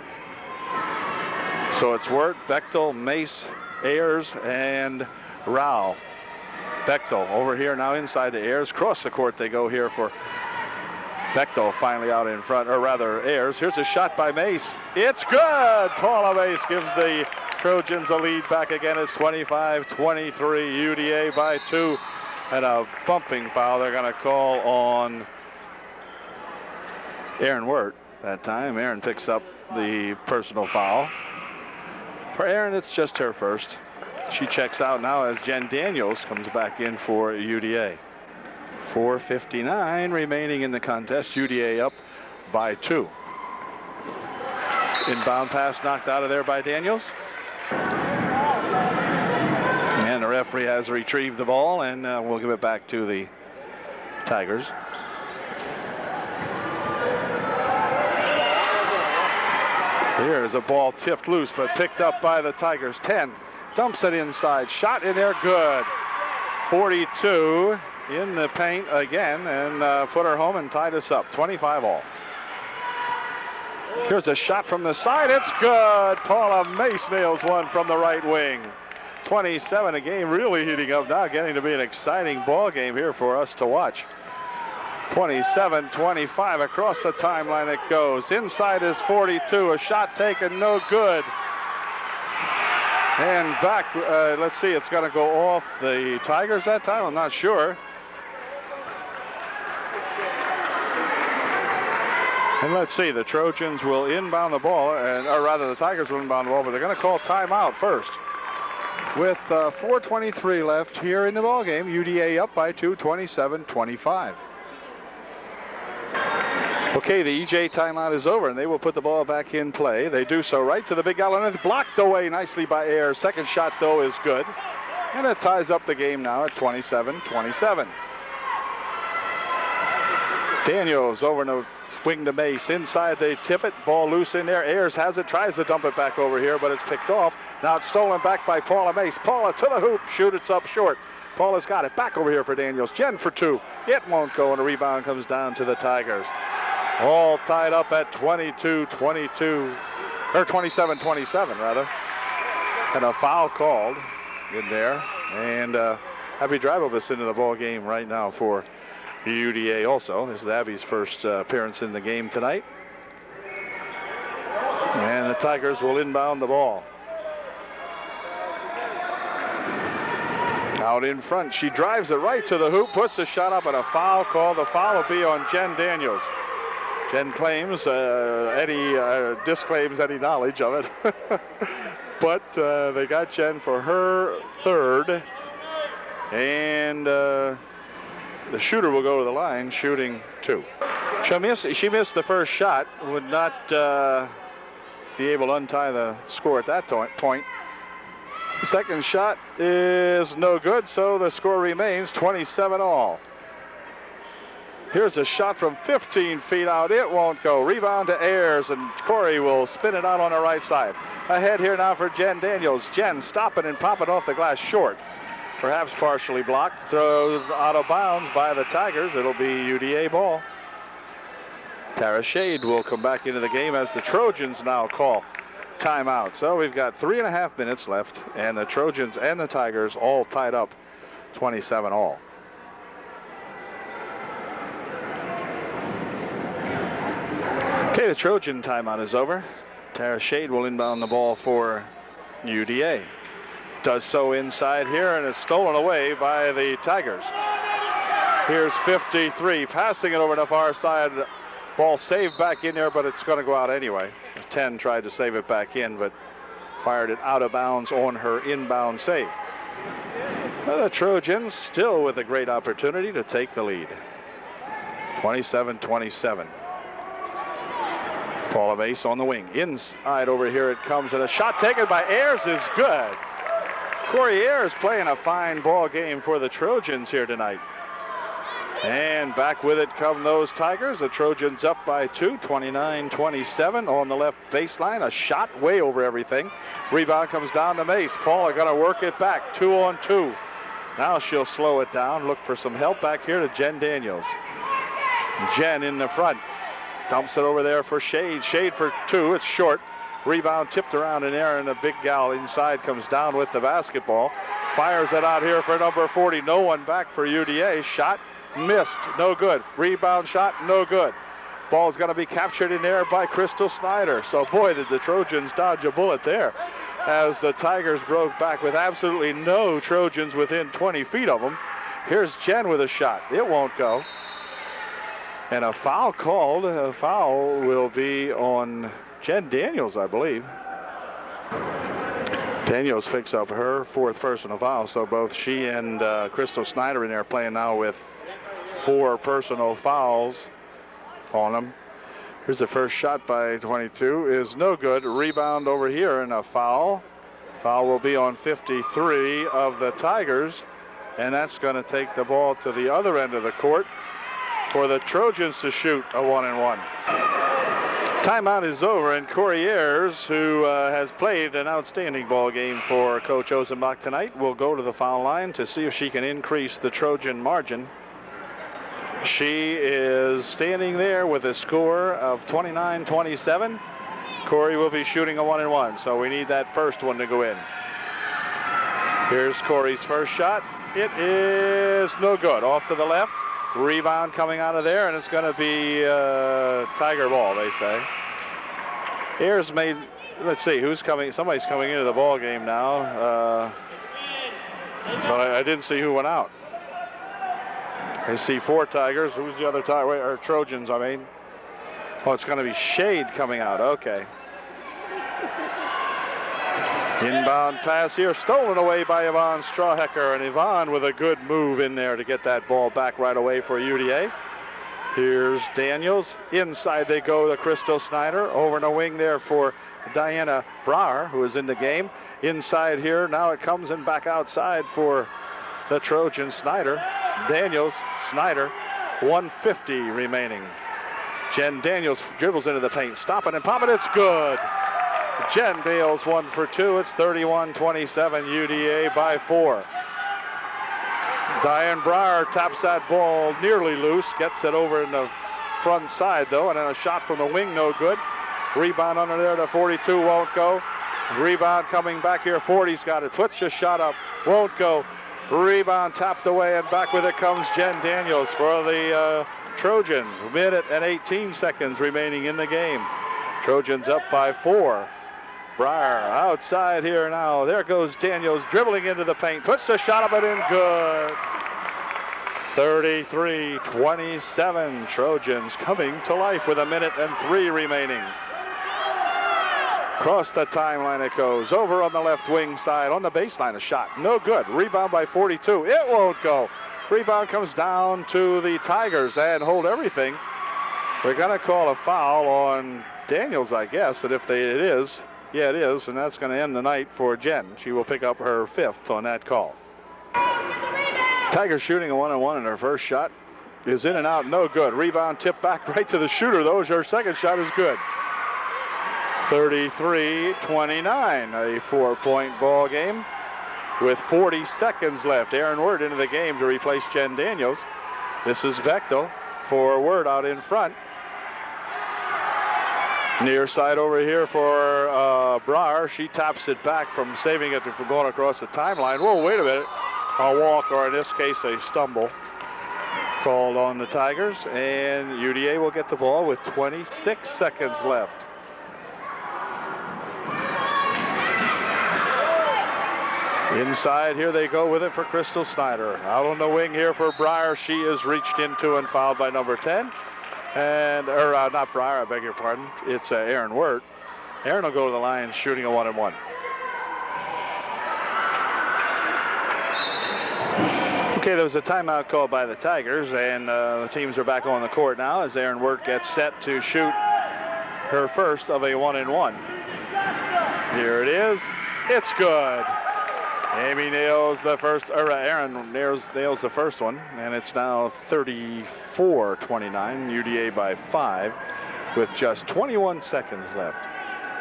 So it's Wirt, Bechtel, Mace, Ayers, and Rao. Bechtel over here now inside to Ayers. Cross the court they go here for Bechtel, finally out in front, or rather Ayers. Here's a shot by Mace. It's good! Paula Mace gives the Trojans a lead back again. It's 25-23, UDA by 2. And a bumping foul they're going to call on Aaron Wirt that time. Aaron picks up the personal foul. For Aaron, it's just her first. She checks out now as Jen Daniels comes back in for UDA. 4:59 remaining in the contest. UDA up by 2. Inbound pass knocked out of there by Daniels. And the referee has retrieved the ball, and we'll give it back to the Tigers. Here's a ball tipped loose, but picked up by the Tigers. 10 dumps it inside. Shot in there, good. 42 in the paint again, and put her home and tied us up. 25 all. Here's a shot from the side. It's good. Paula Mace nails one from the right wing. 27 a game, really heating up now, getting to be an exciting ball game here for us to watch. 27-25 across the timeline it goes. Inside is 42. A shot taken, no good. And back, let's see, it's going to go off the Tigers that time. I'm not sure. And let's see, the Trojans will inbound the ball, or rather the Tigers will inbound the ball, but they're going to call timeout first. With 4:23 left here in the ball game, UDA up by 2, 27-25. Okay, the EJ timeout is over, and they will put the ball back in play. They do so right to the big island. It's blocked away nicely by Ayers. Second shot, though, is good. And it ties up the game now at 27-27. Daniels over in the swing to Mace. Inside, they tip it. Ball loose in there. Ayers has it, tries to dump it back over here, but it's picked off. Now it's stolen back by Paula Mace. Paula to the hoop. Shoot, it's up short. Paula's got it. Back over here for Daniels. Jen for 2. It won't go, and a rebound comes down to the Tigers. All tied up at 22-22, or 27-27 rather. And a foul called in there. And Abby Drabovitz into the ball game right now for UDA also. This is Abby's first appearance in the game tonight. And the Tigers will inbound the ball. Out in front, she drives it right to the hoop, puts the shot up, and a foul call. The foul will be on Jen Daniels. Jen claims, disclaims any knowledge of it. But they got Jen for her third. And the shooter will go to the line, shooting 2. She missed the first shot, would not be able to untie the score at that point. The second shot is no good, so the score remains 27 all. Here's a shot from 15 feet out. It won't go. Rebound to Ayers, and Corey will spin it out on the right side. Ahead here now for Jen Daniels. Jen stopping and popping off the glass short. Perhaps partially blocked. Throw out of bounds by the Tigers. It'll be UDA ball. Tara Shade will come back into the game as the Trojans now call timeout. So we've got 3.5 minutes left, and the Trojans and the Tigers all tied up 27 all. Okay, the Trojan timeout is over. Tara Shade will inbound the ball for UDA. Does so inside here, and it's stolen away by the Tigers. Here's 53, passing it over the far side. Ball saved back in there, but it's going to go out anyway. 10 tried to save it back in, but fired it out of bounds on her inbound save. Well, the Trojans still with a great opportunity to take the lead. 27-27. Paula Mace on the wing. Inside over here it comes, and a shot taken by Ayers is good. Corey Ayers playing a fine ball game for the Trojans here tonight. And back with it come those Tigers. The Trojans up by 2, 29-27 on the left baseline. A shot way over everything. Rebound comes down to Mace. Paula going to work it back, 2-on-2. Now she'll slow it down, look for some help back here to Jen Daniels. Jen in the front. Dumps it over there for Shade. Shade for 2. It's short. Rebound tipped around in there, and a big gal inside comes down with the basketball. Fires it out here for number 40. No one back for UDA. Shot missed. No good. Rebound shot. No good. Ball's going to be captured in there by Crystal Snyder. So, boy, did the Trojans dodge a bullet there as the Tigers broke back with absolutely no Trojans within 20 feet of them. Here's Jen with a shot. It won't go. And a foul called. A foul will be on Jen Daniels, I believe. Daniels picks up her 4th personal foul, so both she and Crystal Snyder in there playing now with 4 personal fouls on them. Here's the first shot by 22, is no good. Rebound over here and a foul. Foul will be on 53 of the Tigers, and that's going to take the ball to the other end of the court for the Trojans to shoot a 1-and-1. Timeout is over, and Corey Ayers, who has played an outstanding ball game for Coach Ozenbach tonight, will go to the foul line to see if she can increase the Trojan margin. She is standing there with a score of 29-27. Corey will be shooting a 1-and-1, so we need that first one to go in. Here's Corey's first shot. It is no good. Off to the left. Rebound coming out of there, and it's going to be Tiger ball, they say. Ayers made, let's see, who's coming? Somebody's coming into the ball game now. But I didn't see who went out. I see 4 Tigers. Who's the other Tiger? Or Trojans, I mean. Oh, it's going to be Shade coming out. Okay. Inbound pass here, stolen away by Yvonne Strawhecker, and Yvonne with a good move in there to get that ball back right away for UDA. Here's Daniels. Inside they go to Crystal Snyder. Over in a wing there for Diana Brower, who is in the game. Inside here, now it comes and back outside for the Trojan Snyder. Daniels, Snyder, 150 remaining. Jen Daniels dribbles into the paint, stopping and popping. It's good. Jen Dales 1 for 2. It's 31-27, UDA by 4. Diane Brower taps that ball nearly loose, gets it over in the front side though, and then a shot from the wing, no good. Rebound under there to 42, won't go. Rebound coming back here, 40's got it, puts the shot up, won't go. Rebound tapped away, and back with it comes Jen Daniels for the Trojans. Minute and 18 seconds remaining in the game. Trojans up by 4. Breyer outside here now. There goes Daniels dribbling into the paint. Puts the shot up and in, good. 33-27. Trojans coming to life with 1:03 remaining. Across the timeline it goes. Over on the left wing side. On the baseline, a shot. No good. Rebound by 42. It won't go. Rebound comes down to the Tigers and hold everything. They're going to call a foul on Daniels, I guess. And if it is, yeah, it is. And that's going to end the night for Jen. She will pick up her 5th on that call. Tigers shooting a 1-on-1, and her first shot is in and out. No good. Rebound tipped back right to the shooter, though. Her second shot is good. 33-29, a 4-point ball game with 40 seconds left. Aaron Word into the game to replace Jen Daniels. This is Bechtel for Word out in front. Near side over here for Brower. She taps it back from saving it from going across the timeline. Whoa, wait a minute. A walk, or in this case, a stumble called on the Tigers. And UDA will get the ball with 26 seconds left. Inside, here they go with it for Crystal Snyder. Out on the wing here for Breyer. She is reached into and fouled by number 10. And, not Breyer, I beg your pardon. It's Aaron Wirt. Aaron will go to the line shooting a 1-on-1. Okay, there was a timeout called by the Tigers, and the teams are back on the court now as Aaron Wirt gets set to shoot her first of a 1-and-1. Here it is. It's good. Amy nails the first, Aaron nails the first one, and it's now 34-29, UDA by 5, with just 21 seconds left.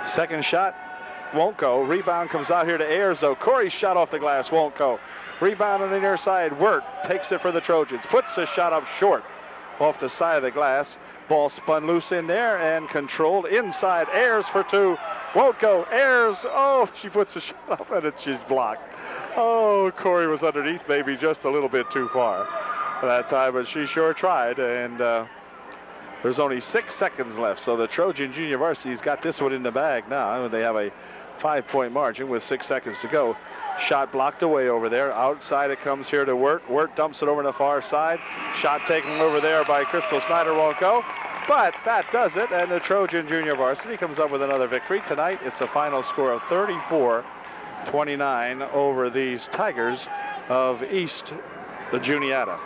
Second shot won't go. Rebound comes out here to Ayers, though. Corey's shot off the glass won't go. Rebound on the near side. Wirt takes it for the Trojans. Puts the shot up short off the side of the glass. Ball spun loose in there and controlled inside. Ayers for 2. Won't go. Ayers, oh, she puts the shot up and she's blocked. Oh, Corey was underneath, maybe just a little bit too far that time, but she sure tried. And there's only 6 seconds left, so the Trojan Junior Varsity's got this one in the bag now. They have a 5-point margin with 6 seconds to go. Shot blocked away over there. Outside it comes here to Wirt. Wirt dumps it over to the far side. Shot taken over there by Crystal Snyder, won't go. But that does it, and the Trojan Junior Varsity comes up with another victory. Tonight, it's a final score of 34-29. 29 over these Tigers of East Juniata.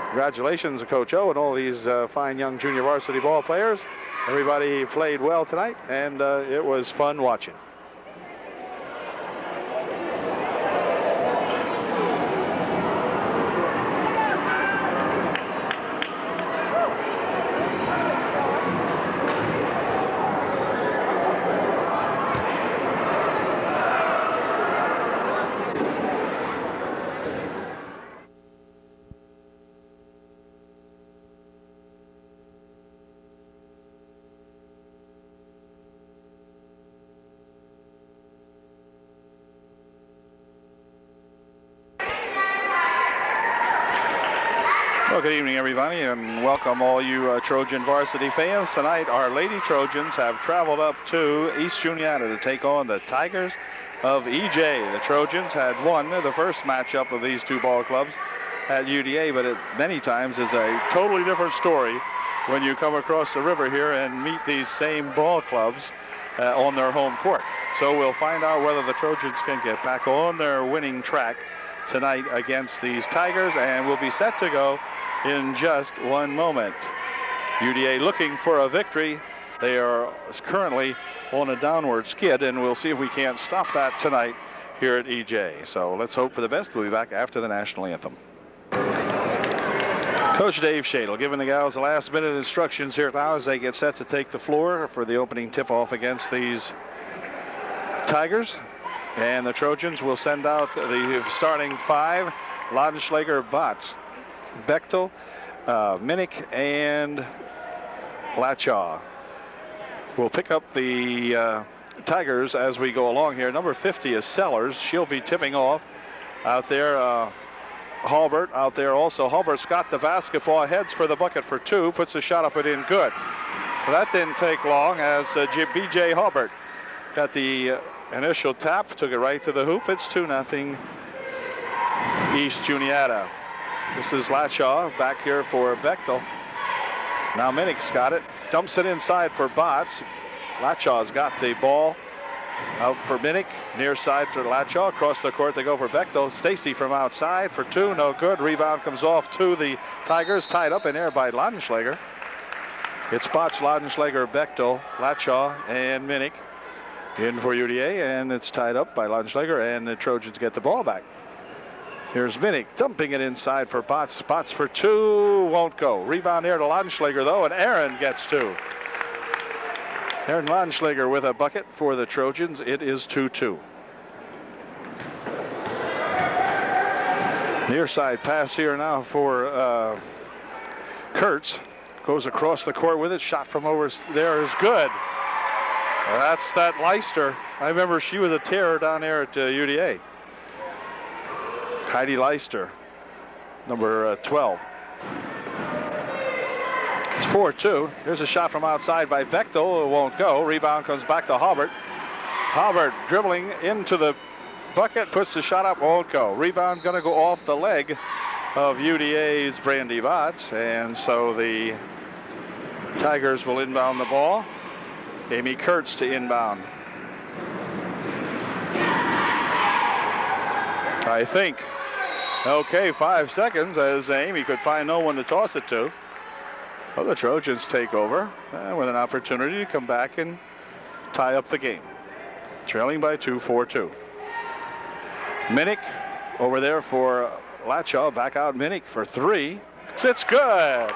Congratulations to Coach O and all these fine young junior varsity ball players. Everybody played well tonight, and it was fun watching. Well, good evening, everybody, and welcome all you Trojan varsity fans. Tonight, our Lady Trojans have traveled up to East Juniata to take on the Tigers of EJ. The Trojans had won the first matchup of these two ball clubs at UDA, but it many times is a totally different story when you come across the river here and meet these same ball clubs on their home court. So we'll find out whether the Trojans can get back on their winning track tonight against these Tigers, and we'll be set to go in just one moment. UDA looking for a victory. They are currently on a downward skid, and we'll see if we can't stop that tonight here at EJ. So let's hope for the best. We'll be back after the national anthem. Coach Dave Shadle giving the gals the last minute instructions here now as they get set to take the floor for the opening tip-off against these Tigers. And the Trojans will send out the starting five: Laudenschlager, Botts, Bechtel, Minnick, and Lachaw. We'll pick up the Tigers as we go along here. Number 50 is Sellers. She'll be tipping off out there. Halbert out there also. Halbert's got the basketball, heads for the bucket for two, puts the shot up and in good. So that didn't take long as B.J. Halbert got the initial tap, took it right to the hoop. It's 2-0 East Juniata. This is Lachaw back here for Bechtel. Now Minnick's got it, dumps it inside for Botts. Lachaw's got the ball out for Minnick, near side to Lachaw. Across the court they go for Bechtel. Stacy from outside for two, no good. Rebound comes off to the Tigers, tied up in air by Laudenschlager. It's Botts, Laudenschlager, Bechtel, Lachaw, and Minnick in for UDA, and it's tied up by Laudenschlager, and the Trojans get the ball back. Here's Minnick dumping it inside for Botts. Botts for two, won't go. Rebound here to Laudenschlager though, and Aaron gets two. Aaron Laudenschlager with a bucket for the Trojans. It is 2-2. Near side pass here now for Kurtz. Goes across the court with it. Shot from over there is good. That's that Leister. I remember she was a terror down there at UDA. Heidi Leister, number 12. It's 4-2. Here's a shot from outside by Bechtel. It won't go. Rebound comes back to Halbert. Halbert dribbling into the bucket, puts the shot up, won't go. Rebound going to go off the leg of UDA's Brandy Botts, and so the Tigers will inbound the ball. Amy Kurtz to inbound. I think. Okay, 5 seconds as Amy could find no one to toss it to. Well, the Trojans take over with an opportunity to come back and tie up the game. Trailing by 2, 4-2. Minnick over there for Lachaw. Back out Minnick for three. It's good.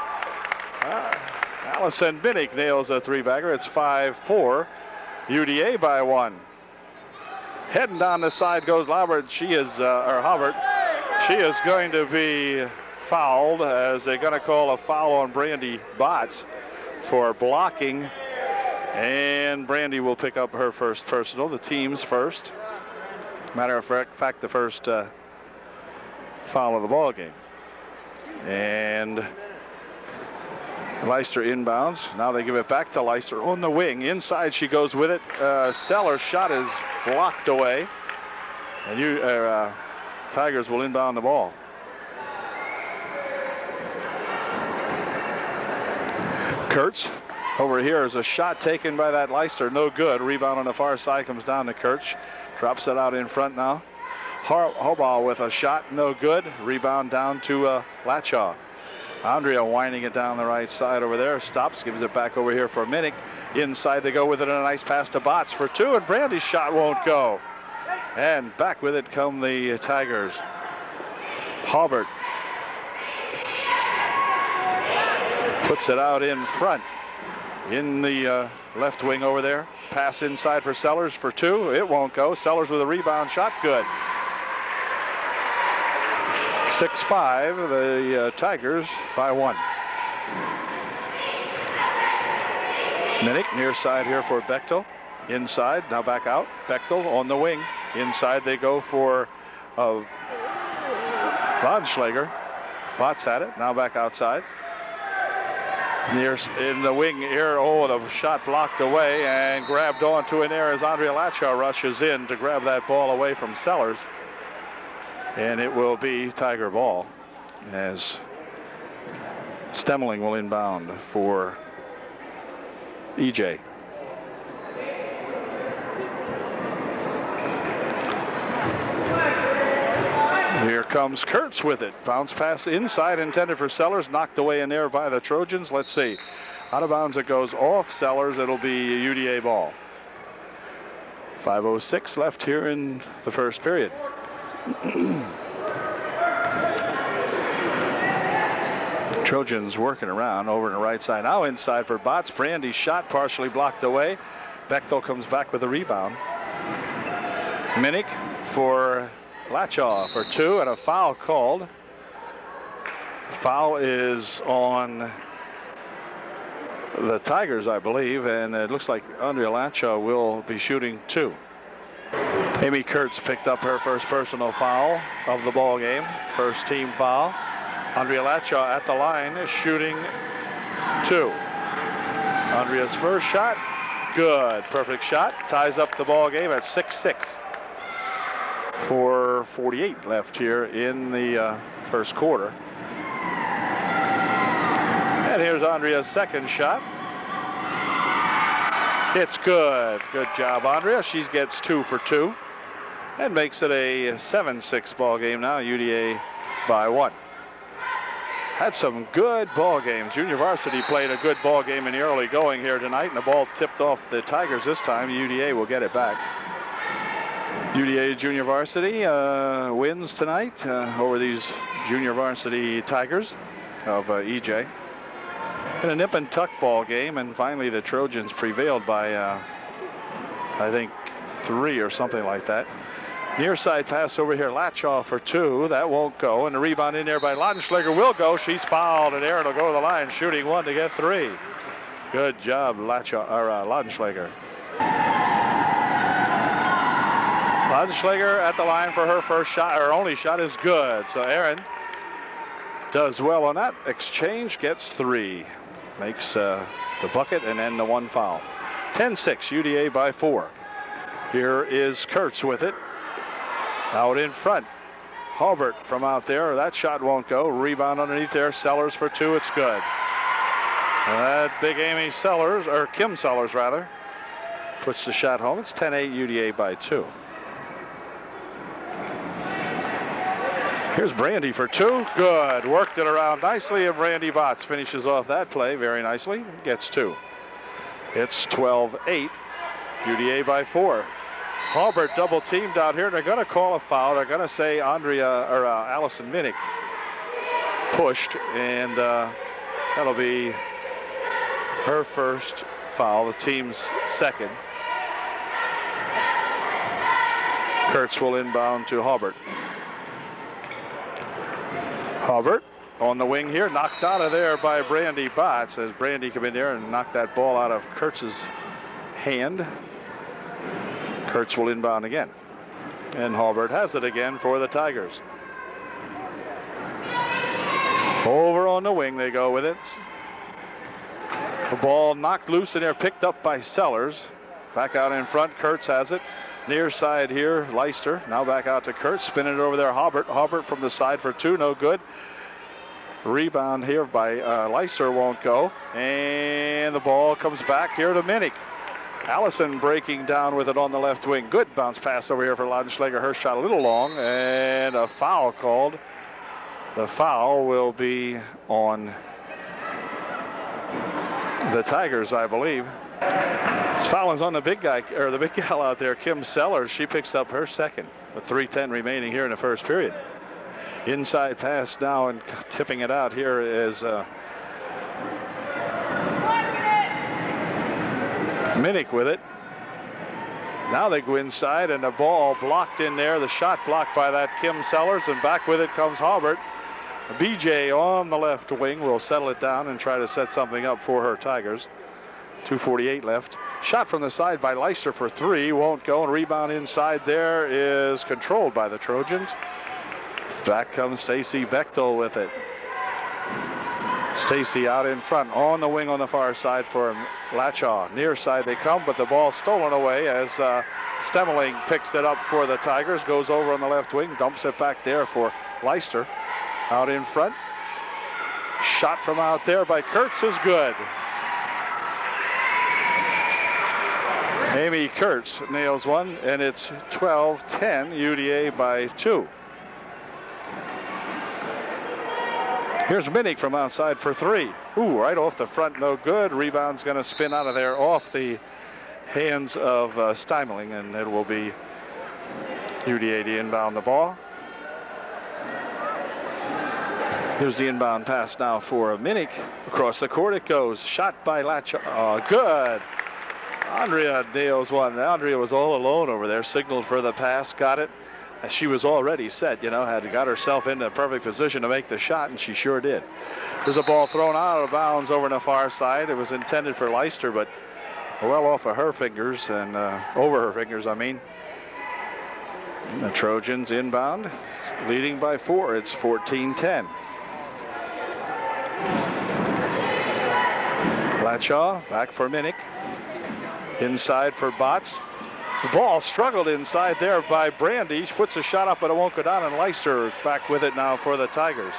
Allison Minnick nails a three-bagger. It's 5-4. UDA by one. Heading down the side goes Halbert. She is going to be fouled as they're going to call a foul on Brandy Botts for blocking, and Brandy will pick up her first personal, the team's first. Matter of fact, the first foul of the ball game. And Leister inbounds. Now they give it back to Leister on the wing. Inside she goes with it. Seller's shot is blocked away, and Tigers will inbound the ball. Kurtz Over here is a shot taken by that Leicester. No good. Rebound on the far side comes down to Kurtz. Drops it out in front now. Hoball with a shot. No good. Rebound down to Latshaw. Andrea winding it down the right side over there. Stops. Gives it back over here for Minnick. Inside they go with it, and a nice pass to Botts for two. And Brandy's shot won't go. And back with it come the Tigers. Halbert puts it out in front. In the left wing over there. Pass inside for Sellers for two. It won't go. Sellers with a rebound shot. Good. 6-5. The Tigers by one. Minnick near side here for Bechtel. Inside. Now back out. Bechtel on the wing. Inside they go for Rodschlager. Botts had it. Now back outside. Near in the wing here, the shot blocked away and grabbed onto an air as Andrea Latshaw rushes in to grab that ball away from Sellers. And it will be Tiger ball as Stemmeling will inbound for EJ. Here comes Kurtz with it. Bounce pass inside intended for Sellers. Knocked away in there by the Trojans. Let's see. Out of bounds it goes off Sellers. It'll be UDA ball. 5:06 left here in the first period. Trojans working around over on the right side. Now inside for Botts. Brandy's shot partially blocked away. Bechtel comes back with a rebound. Minnick for Latshaw for two, and a foul called. Foul is on the Tigers, I believe, and it looks like Andrea Latshaw will be shooting two. Amy Kurtz picked up her first personal foul of the ball game. First team foul. Andrea Latshaw at the line is shooting two. Andrea's first shot, good. Perfect shot. Ties up the ball game at 6-6. 4:48 left here in the first quarter. And here's Andrea's second shot. It's good. Good job, Andrea. She gets 2 for 2 and makes it a 7-6 ball game now. UDA by 1. Had some good ball games. Junior varsity played a good ball game in the early going here tonight, and the ball tipped off the Tigers this time. UDA will get it back. UDA junior varsity wins tonight over these junior varsity Tigers of EJ. In a nip and tuck ball game, and finally the Trojans prevailed by I think 3 or something like that. Near side pass over here, Latshaw for two. That won't go, and the rebound in there by Laudenschlager will go. She's fouled, and Aaron will go to the line, shooting one to get 3. Good job, Laudenschlager. Laudenschlager at the line for her first shot. Her only shot is good. So Aaron does well on that exchange, gets 3. Makes the bucket and then the 1 foul. 10-6, UDA by 4. Here is Kurtz with it. Out in front. Halbert from out there. That shot won't go. Rebound underneath there. Sellers for 2. It's good. That big Amy Sellers, or Kim Sellers rather, puts the shot home. It's 10-8, UDA by 2. Here's Brandy for 2. Good. Worked it around nicely, and Brandy Botts finishes off that play very nicely. Gets 2. It's 12-8. UDA by 4. Halbert double teamed out here. They're going to call a foul. They're going to say Allison Minnick pushed, and that'll be her first foul, the team's second. Kurtz will inbound to Halbert. Halbert on the wing here, knocked out of there by Brandy Botts as Brandy came in there and knocked that ball out of Kurtz's hand. Kurtz will inbound again. And Halbert has it again for the Tigers. Over on the wing they go with it. The ball knocked loose in there, picked up by Sellers. Back out in front, Kurtz has it. Near side here, Leicester. Now back out to Kurtz, spinning it over there, Halbert. Halbert from the side for 2, no good. Rebound here by Leicester won't go. And the ball comes back here to Minnick. Allison breaking down with it on the left wing. Good bounce pass over here for Laudenschläger. Her shot a little long, and a foul called. The foul will be on the Tigers, I believe. This foul is on the big guy, or the big gal out there, Kim Sellers. She picks up her second with 3:10 remaining here in the first period. Inside pass now, and tipping it out here is Minnick with it. Now they go inside, and the ball blocked in there. The shot blocked by that Kim Sellers, and back with it comes Hobart. BJ on the left wing will settle it down and try to set something up for her Tigers. 2:48 left. Shot from the side by Leicester for three. Won't go, and rebound inside there is controlled by the Trojans. Back comes Stacy Bechtel with it. Stacy out in front on the wing on the far side for Latchaw. Near side they come, but the ball stolen away as Stemmeling picks it up for the Tigers. Goes over on the left wing, dumps it back there for Leicester. Out in front. Shot from out there by Kurtz is good. Amy Kurtz nails one, and it's 12-10, UDA by 2. Here's Minnick from outside for three. Ooh, right off the front, no good. Rebound's going to spin out of there off the hands of Steimeling, and it will be UDA to inbound the ball. Here's the inbound pass now for Minnick. Across the court it goes. Shot by Latchaw. Good. Andrea nails one. Andrea was all alone over there. Signaled for the pass. Got it. She was already set, you know, had got herself into a perfect position to make the shot, and she sure did. There's a ball thrown out of bounds over on the far side. It was intended for Leicester, but well off of her fingers, and over her fingers, I mean. And the Trojans inbound, leading by 4. It's 14-10. Latchaw back for Minnick. Inside for Botts. The ball struggled inside there by Brandy. She puts a shot up, but it won't go down, and Leicester back with it now for the Tigers.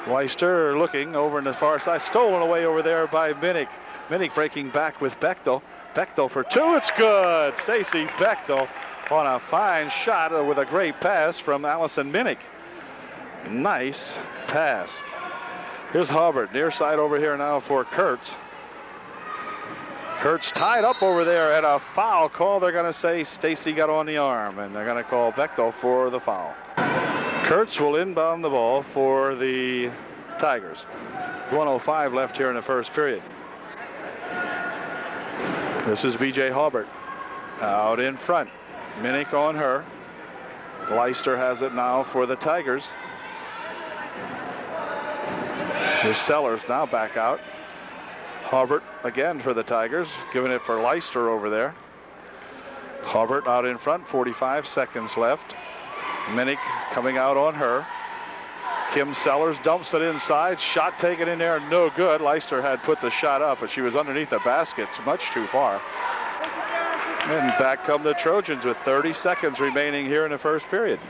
Leicester looking over in the far side. Stolen away over there by Minnick. Minnick breaking back with Bechtel. Bechtel for two. It's good. Stacy Bechtel on a fine shot with a great pass from Allison Minnick. Nice pass. Here's Hobart. Near side over here now for Kurtz. Kurtz tied up over there, at a foul call. They're going to say Stacy got on the arm, and they're going to call Bechtel for the foul. Kurtz will inbound the ball for the Tigers. 1:05 left here in the first period. This is BJ Hobart out in front. Minnick on her. Leicester has it now for the Tigers. There's Sellers now back out. Hobart again for the Tigers, giving it for Leicester over there. Hobart out in front, 45 seconds left. Minnick coming out on her. Kim Sellers dumps it inside. Shot taken in there, no good. Leicester had put the shot up, but she was underneath the basket, much too far. And back come the Trojans with 30 seconds remaining here in the first period.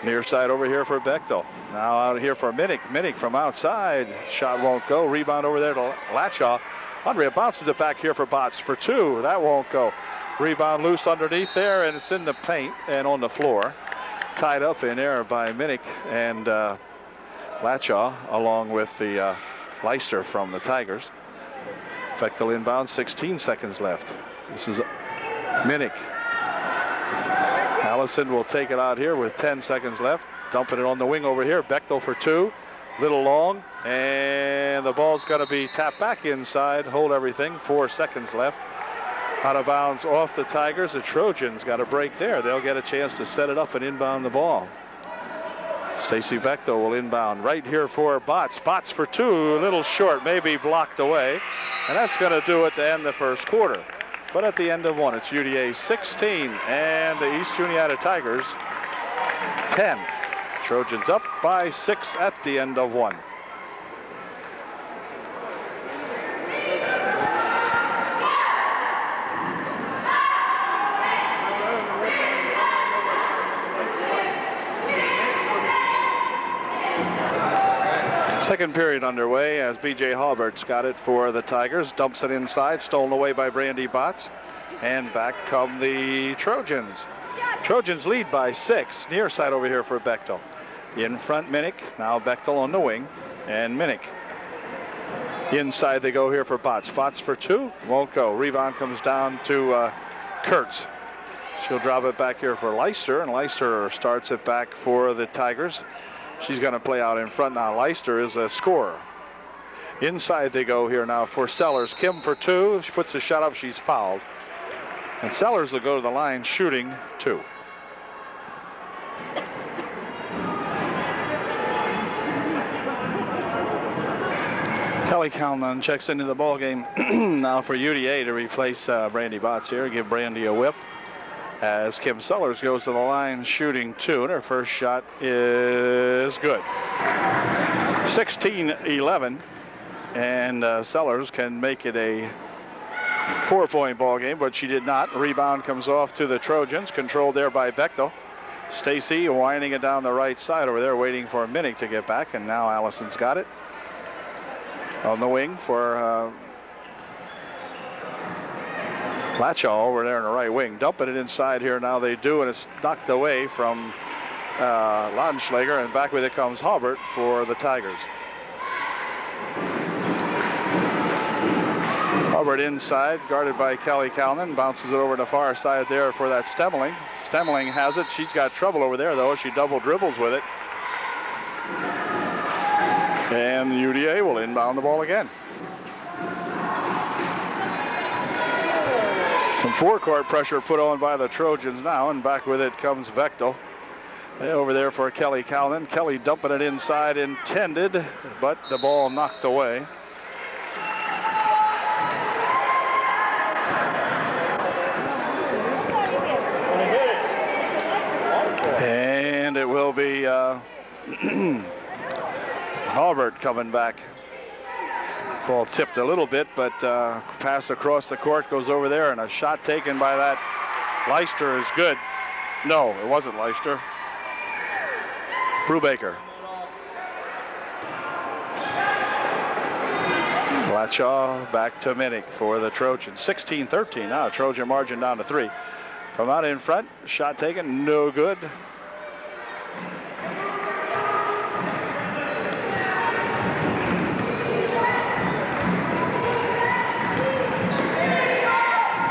Near side over here for Bechtel. Now out here for Minnick. Minnick from outside. Shot won't go. Rebound over there to Latchaw. Andrea bounces it back here for Botts for two. That won't go. Rebound loose underneath there, and it's in the paint and on the floor. Tied up in there by Minnick and Latchaw, along with the Leicester from the Tigers. Bechtel inbound, 16 seconds left. This is Minnick. Allison will take it out here with 10 seconds left. Dumping it on the wing over here. Bechtel for two. Little long. And the ball's got to be tapped back inside. Hold everything. 4 seconds left. Out of bounds off the Tigers. The Trojans got a break there. They'll get a chance to set it up and inbound the ball. Stacy Bechtel will inbound right here for Botts. Botts for two. A little short. Maybe blocked away. And that's going to do it to end the first quarter. But at the end of one, it's UDA 16 and the East Juniata Tigers 10. Trojans up by 6 at the end of one. Second period underway as B.J. Halbert's got it for the Tigers. Dumps it inside, stolen away by Brandy Botts. And back come the Trojans. Trojans lead by 6. Near side over here for Bechtel. In front, Minnick. Now Bechtel on the wing. And Minnick. Inside they go here for Botts. Botts for 2. Won't go. Rebound comes down to Kurtz. She'll drop it back here for Leister. And Leister starts it back for the Tigers. She's going to play out in front now. Leister is a scorer. Inside they go here now for Sellers. Kim for 2. She puts a shot up. She's fouled. And Sellers will go to the line shooting 2. Kelly Calnon checks into the ball game now for UDA to replace Brandy Botts here. Give Brandy a whiff as Kim Sellers goes to the line shooting 2. And her first shot is good. 16-11. And Sellers can make it a 4-point ball game, but she did not. Rebound comes off to the Trojans, controlled there by Bechtel. Stacy winding it down the right side over there, waiting for Minnick to get back, and now Allison's got it. On the wing for Latchaw over there in the right wing. Dumping it inside here now they do, and it's knocked away from Laudenschlager, and back with it comes Halbert for the Tigers. Halbert inside, guarded by Kelly Calnon, bounces it over to the far side there for that Stemmeling. Stemmeling has it. She's got trouble over there, though. She double dribbles with it. And the UDA will inbound the ball again. Some forecourt pressure put on by the Trojans now, and back with it comes Bechtel. Over there for Kelly Calnon. Kelly dumping it inside, intended, but the ball knocked away. And it will be Halbert coming back. Ball tipped a little bit, but pass across the court goes over there, and a shot taken by that Leister is good. No, it wasn't Leister. Brubaker. Latchaw back to Minnick for the Trojans. 16-13 now. Trojan margin down to 3. From out in front, shot taken, no good.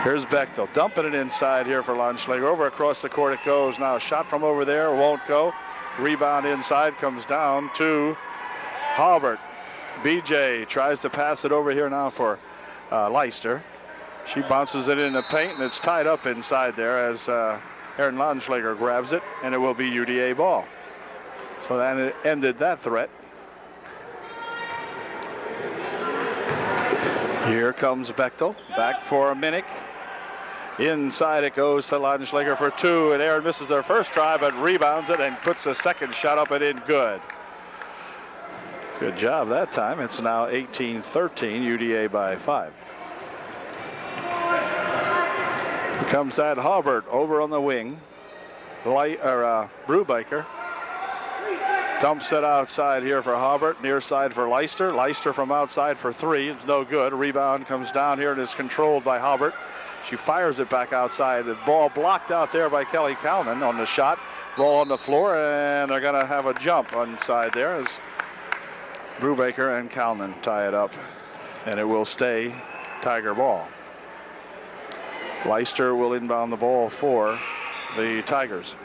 Here's Bechtel dumping it inside here for Laudenschlager. Over across the court it goes. Now a shot from over there won't go. Rebound inside comes down to Halbert. BJ tries to pass it over here now for Leister. She bounces it in the paint, and it's tied up inside there as Erin Laudenschlager grabs it, and it will be UDA ball. So that it ended that threat. Here comes Bechtel, back for Minnick. Inside it goes to Laudenschlager for 2, and Erin misses her first try, but rebounds it and puts a second shot up and in good. Good job that time. It's now 18-13, UDA by 5. Here comes that Halbert over on the wing. Brubaker dumps it outside here for Halbert. Near side for Leister. Leister from outside for 3. It's no good. Rebound comes down here and is controlled by Halbert. She fires it back outside. The ball blocked out there by Kelly Calnon on the shot. Ball on the floor, and they're going to have a jump inside there as Brubaker and Calnon tie it up, and it will stay Tiger ball. Leister will inbound the ball for the Tigers.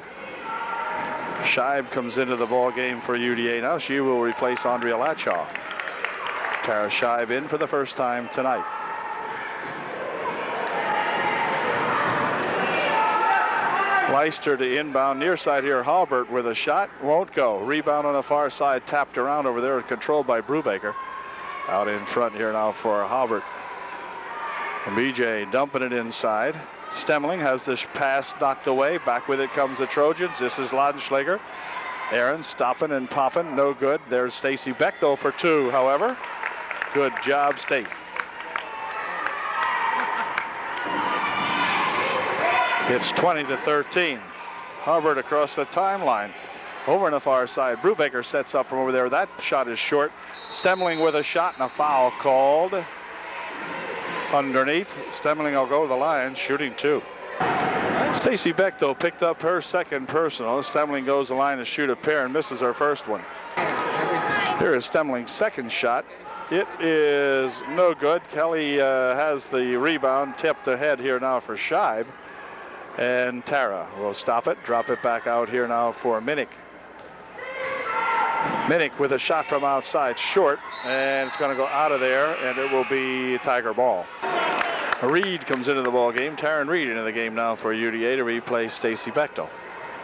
Scheib comes into the ball game for UDA now. She will replace Andrea Latchaw. Tara Scheib in for the first time tonight. Leister to inbound near side here. Halbert with a shot, won't go. Rebound on the far side, tapped around over there, controlled by Brubaker. Out in front here now for Halbert. And BJ dumping it inside. Stemmeling has this pass knocked away. Back with it comes the Trojans. This is Laudenschlager. Erin stopping and popping, no good. There's Stacy Bechtel for 2, however. Good job, Stacy. It's 20-13. Halbert across the timeline. over on the far side. Brubaker sets up from over there. That shot is short. Stemling with a shot and a foul called underneath. Stemling will go to the line, shooting 2. Stacy Bechtel picked up her second personal. Stemling goes to the line to shoot a pair and misses her first one. Here is Stemling's second shot. It is no good. Kelly has the rebound, tipped ahead here now for Scheib. And Tara will stop it, drop it back out here now for Minnick. Minnick with a shot from outside, short, and it's going to go out of there, and it will be Tiger ball. Reed comes into the ball game. Taryn Reed into the game now for UDA to replace Stacy Bechtel.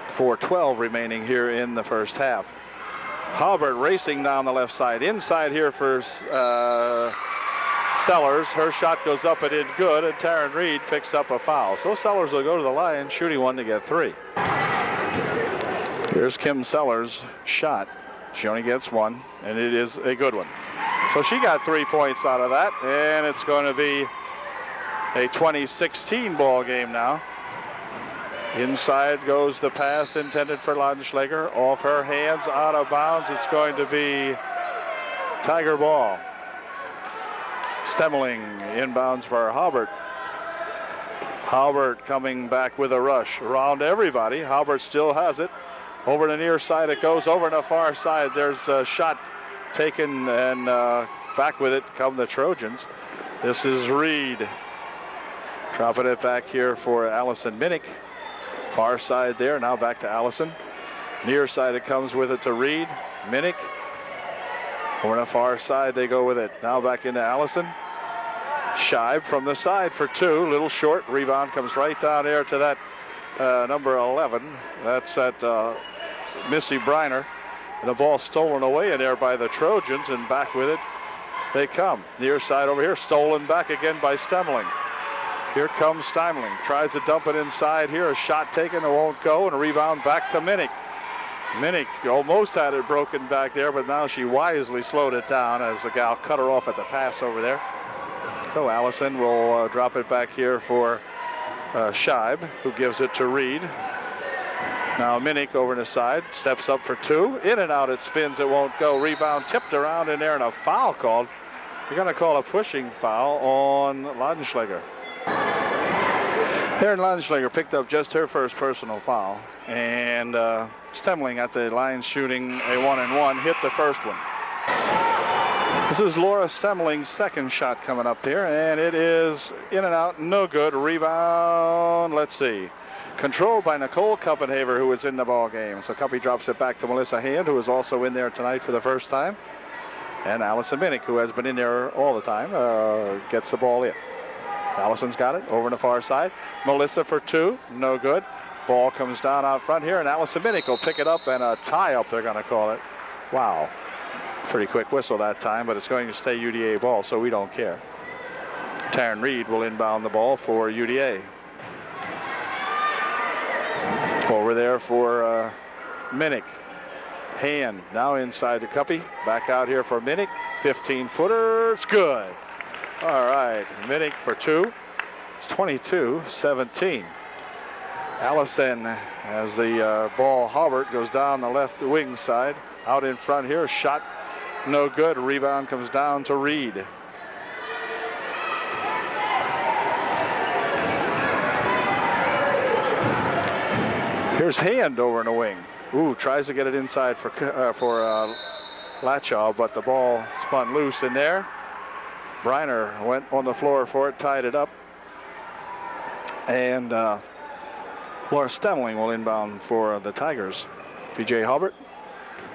4:12 remaining here in the first half. Halbert racing down the left side. Inside here for Sellers. Her shot goes up and in good, and Taryn Reed picks up a foul. So Sellers will go to the line, shooting 1 to get 3. Here's Kim Sellers' shot. She only gets 1, and it is a good one. So she got 3 points out of that, and it's going to be a 2016 ball game now. Inside goes the pass intended for Laudenschlager. Off her hands, out of bounds. It's going to be Tiger ball. Stemling inbounds for Halbert. Halbert coming back with a rush around everybody. Halbert still has it. Over the near side it goes. Over to the far side. There's a shot taken, and back with it come the Trojans. This is Reed. Dropping it back here for Allison Minnick. Far side there, now back to Allison. Near side it comes with it to Reed. Minnick. Over on the far side they go with it. Now back into Allison. Scheib from the side for 2. Little short. Rebound comes right down there to that number 11. That's at Missy Briner. And the ball stolen away in there by the Trojans, and back with it they come. Near side over here, stolen back again by Stemling. Here comes Stemling. Tries to dump it inside here. A shot taken, it won't go, and a rebound back to Minnick. Minnick almost had it broken back there, but now she wisely slowed it down as the gal cut her off at the pass over there. So Allison will drop it back here for Scheib, who gives it to Reed. Now Minnick over on the side, steps up for 2. In and out it spins, it won't go. Rebound tipped around in there, and a foul called. You're going to call a pushing foul on Laudenschlager. Erin Laudenschlager picked up just her first personal foul, and Stemling at the line shooting a 1-and-1, hit the first one. This is Laura Stemling's second shot coming up here, and it is in and out, no good. Rebound, let's see. Controlled by Nicole Kuppenhaver, who was in the ball game. So Cuppy drops it back to Melissa Hand, who is also in there tonight for the first time. And Allison Minnick, who has been in there all the time, gets the ball in. Allison's got it over on the far side. Melissa for 2, no good. Ball comes down out front here, and Allison Minnick will pick it up, and a tie-up they're going to call it. Wow. Pretty quick whistle that time, but it's going to stay UDA ball, so we don't care. Taryn Reed will inbound the ball for UDA. Over there for Minnick. Hand now inside to Cuppy. Back out here for Minnick. 15-footer. It's good. All right. Minnick for 2. It's 22-17. Allison, as the ball Halbert goes down the left wing side. Out in front here. Shot no good. Rebound comes down to Reed. Here's Hand over in the wing. Ooh, tries to get it inside for Latshaw, but the ball spun loose in there. Briner went on the floor for it, tied it up. And Laura Stemling will inbound for the Tigers. PJ Halbert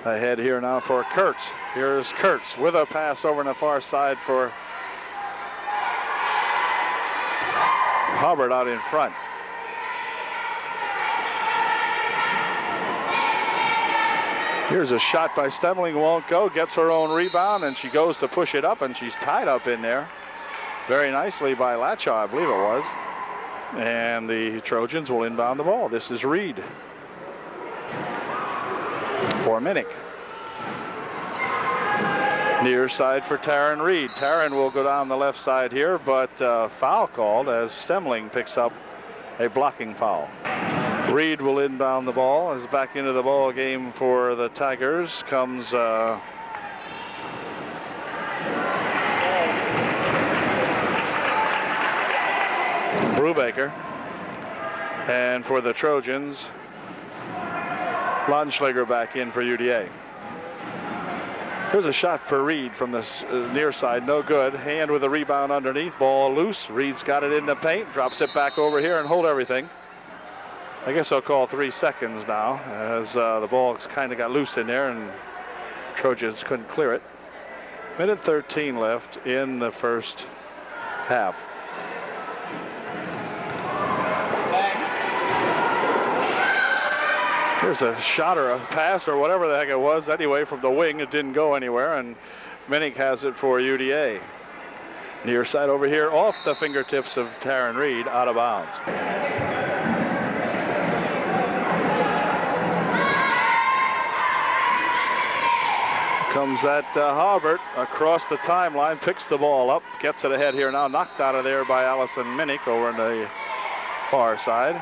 ahead here now for Kurtz. Here's Kurtz with a pass over on the far side for Halbert out in front. Here's a shot by Stemling, won't go, gets her own rebound, and she goes to push it up, and she's tied up in there very nicely by Latshaw, I believe it was. And the Trojans will inbound the ball. This is Reed for Minnick. Near side for Taryn Reed. Taryn will go down the left side here, but foul called as Stemling picks up a blocking foul. Reed will inbound the ball. As back into the ball game for the Tigers comes Brubaker. And for the Trojans, Landschlager back in for UDA. Here's a shot for Reed from the near side, no good. Hand with a rebound underneath, ball loose. Reed's got it in the paint, drops it back over here and hold everything. I guess I'll call 3 seconds now, as the ball kind of got loose in there and Trojans couldn't clear it. Minute 13 left in the first half. Here's a shot or a pass or whatever the heck it was. Anyway, from the wing, it didn't go anywhere, and Minnick has it for UDA. Near side over here, off the fingertips of Taryn Reed, out of bounds. Comes that Hobart across the timeline, picks the ball up, gets it ahead here now, knocked out of there by Allison Minnick over on the far side.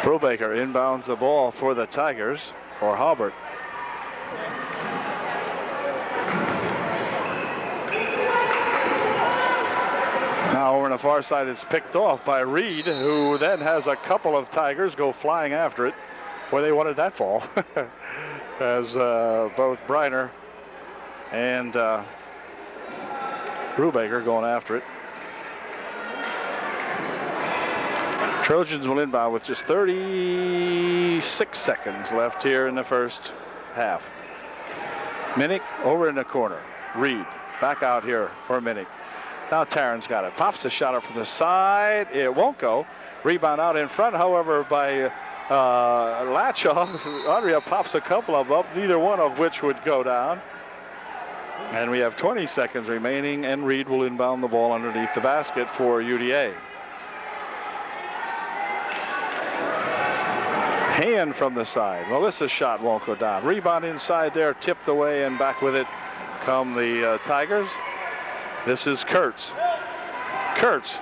Brubaker inbounds the ball for the Tigers for Hobart. Now over on the far side, it's picked off by Reed, who then has a couple of Tigers go flying after it. Boy, they wanted that ball. As both Briner and Brubaker going after it. Trojans will inbound with just 36 seconds left here in the first half. Minnick over in the corner. Reed back out here for Minnick. Now Taryn's got it. Pops the shot up from the side. It won't go. Rebound out in front, however, by Latchaw. Andrea pops a couple of them up, neither one of which would go down. And we have 20 seconds remaining, and Reed will inbound the ball underneath the basket for UDA. Hand from the side. Melissa's shot won't go down. Rebound inside there, tipped away, and back with it come the Tigers. This is Kurtz. Kurtz,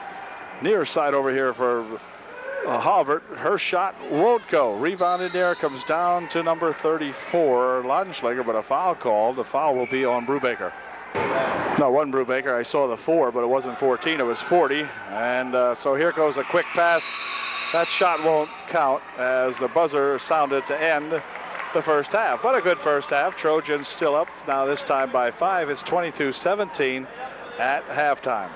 near side over here for Hobart. Her shot won't go. Rebound in there, comes down to number 34, Laudenschlager, but a foul called. The foul will be on Brubaker. No, one Brubaker. I saw the 4, but it wasn't 14, it was 40. And so here goes a quick pass. That shot won't count as the buzzer sounded to end the first half. But a good first half. Trojans still up now, this time by 5. It's 22-17 at halftime.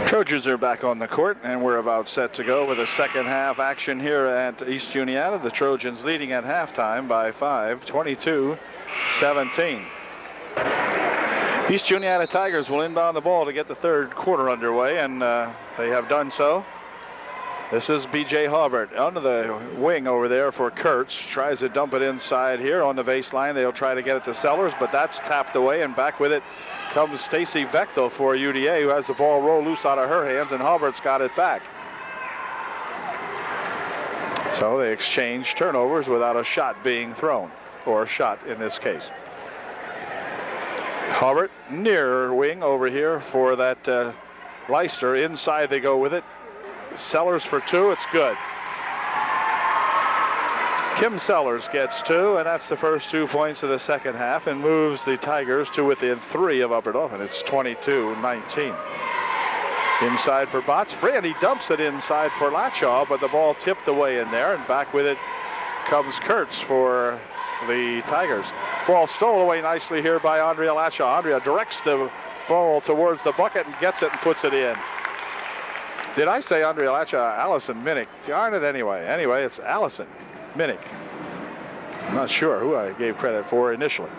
Trojans are back on the court, and we're about set to go with a second half action here at East Juniata. The Trojans leading at halftime by 5, 22-17. East Juniata Tigers will inbound the ball to get the third quarter underway, and they have done so. This is B.J. Hobart under the wing over there for Kurtz. Tries to dump it inside here on the baseline. They'll try to get it to Sellers, but that's tapped away, and back with it comes Stacy Bechtel for UDA, who has the ball roll loose out of her hands, and Hobart's got it back. So they exchange turnovers without a shot being thrown, or a shot in this case. Hobart near wing over here for that Leicester. Inside they go with it. Sellers for 2, it's good. Kim Sellers gets 2, and that's the first 2 points of the second half, and moves the Tigers to within 3 of Upper Dauphin. It's 22-19. Inside for Botts. Brandy dumps it inside for Latchaw, but the ball tipped away in there, and back with it comes Kurtz for the Tigers. Ball stole away nicely here by Andrea Latchaw. Andrea directs the ball towards the bucket and gets it and puts it in. Did I say Andrea Latchaw? Allison Minnick. Darn it anyway. Anyway, it's Allison Minnick. I'm not sure who I gave credit for initially.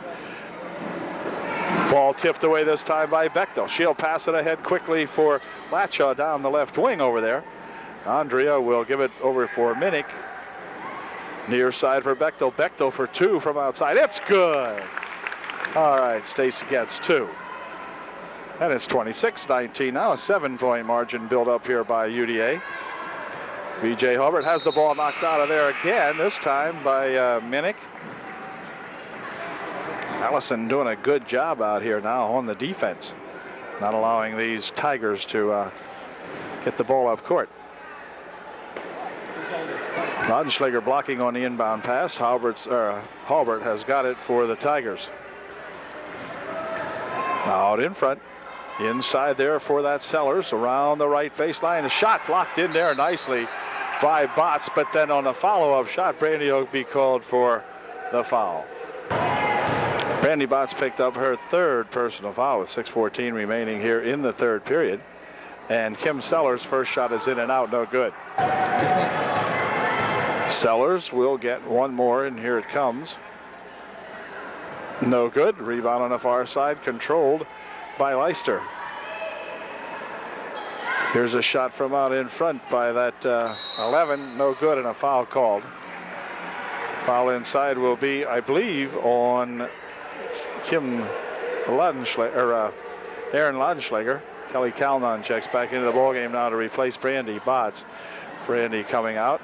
Ball tipped away this time by Bechtel. She'll pass it ahead quickly for Latchaw down the left wing over there. Andrea will give it over for Minnick. Near side for Bechtel. Bechtel for 2 from outside. It's good. All right, Stacy gets 2. And it's 26-19 now, a 7-point margin built up here by UDA. B.J. Hubbard has the ball knocked out of there again, this time by Minnick. Allison doing a good job out here now on the defense, not allowing these Tigers to get the ball up court. Laudenschlager blocking on the inbound pass. Halbert has got it for the Tigers. Out in front. Inside there for that Sellers around the right baseline. A shot blocked in there nicely by Botts, but then on a follow-up shot, Brandy will be called for the foul. Brandy Botts picked up her third personal foul with 6:14 remaining here in the third period. And Kim Sellers' first shot is in and out, no good. Sellers will get one more, and here it comes. No good. Rebound on the far side, controlled by Leicester. Here's a shot from out in front by that 11. No good, and a foul called. Foul inside will be, I believe, on Kim Laudenschlager, or Aaron Laudenschlager. Kelly Calnon checks back into the ballgame now to replace Brandy Botts. Brandy coming out.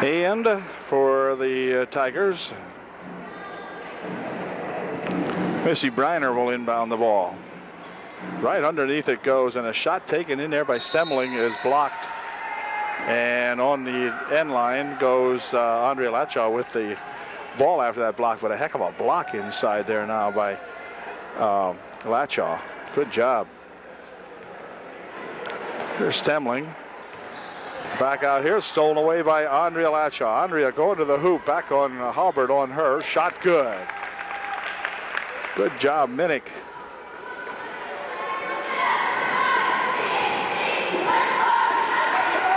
And for the Tigers, Missy Briner will inbound the ball. Right underneath it goes, and a shot taken in there by Semling is blocked. And on the end line goes Andrea Lachaw with the ball after that block, but a heck of a block inside there now by Lachaw. Good job. Here's Semling. Back out here, stolen away by Andrea Lachaw. Andrea going to the hoop, back on Halbert on her. Shot good. Good job, Minnick.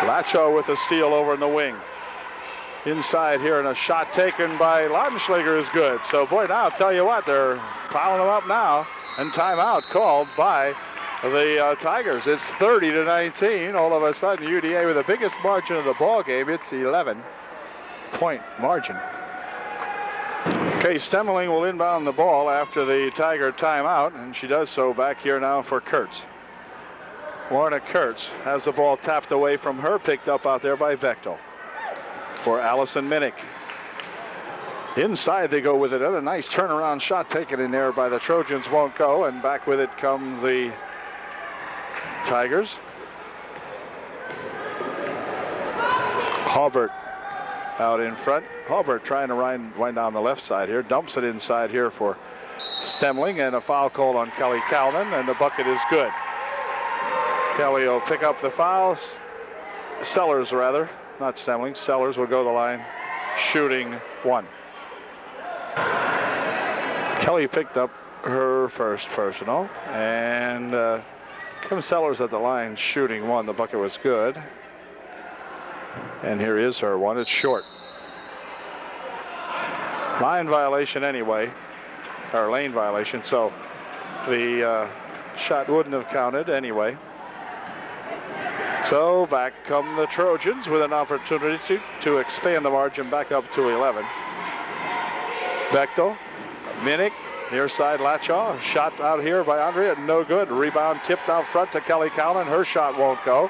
Lachaw with a steal over in the wing. Inside here, and a shot taken by Laudenschlager is good. So, boy, now I'll tell you what, they're piling them up now. And timeout called by the Tigers. It's 30-19. All of a sudden, UDA with the biggest margin of the ball game. It's 11-point margin. Okay, Stemmeling will inbound the ball after the Tiger timeout, and she does so back here now for Kurtz. Lorna Kurtz has the ball tapped away from her, picked up out there by Bechtel. For Allison Minnick. Inside they go with it. And a nice turnaround shot taken in there by the Trojans, won't go, and back with it comes the Tigers. Halbert out in front. Halbert trying to wind down the left side here. Dumps it inside here for Stemling, and a foul called on Kelly Calnon, and the bucket is good. Kelly will pick up the fouls. Sellers, rather, not Stemling. Sellers will go to the line, shooting one. Kelly picked up her first personal, and Kim Sellers at the line shooting one. The bucket was good. And here is her one. It's short. Line violation anyway, or lane violation, so the shot wouldn't have counted anyway. So back come the Trojans with an opportunity to expand the margin back up to 11. Bechtel, Minnick, near side Lachaw, shot out here by Andrea, no good. Rebound tipped out front to Kelly Calnon. Her shot won't go.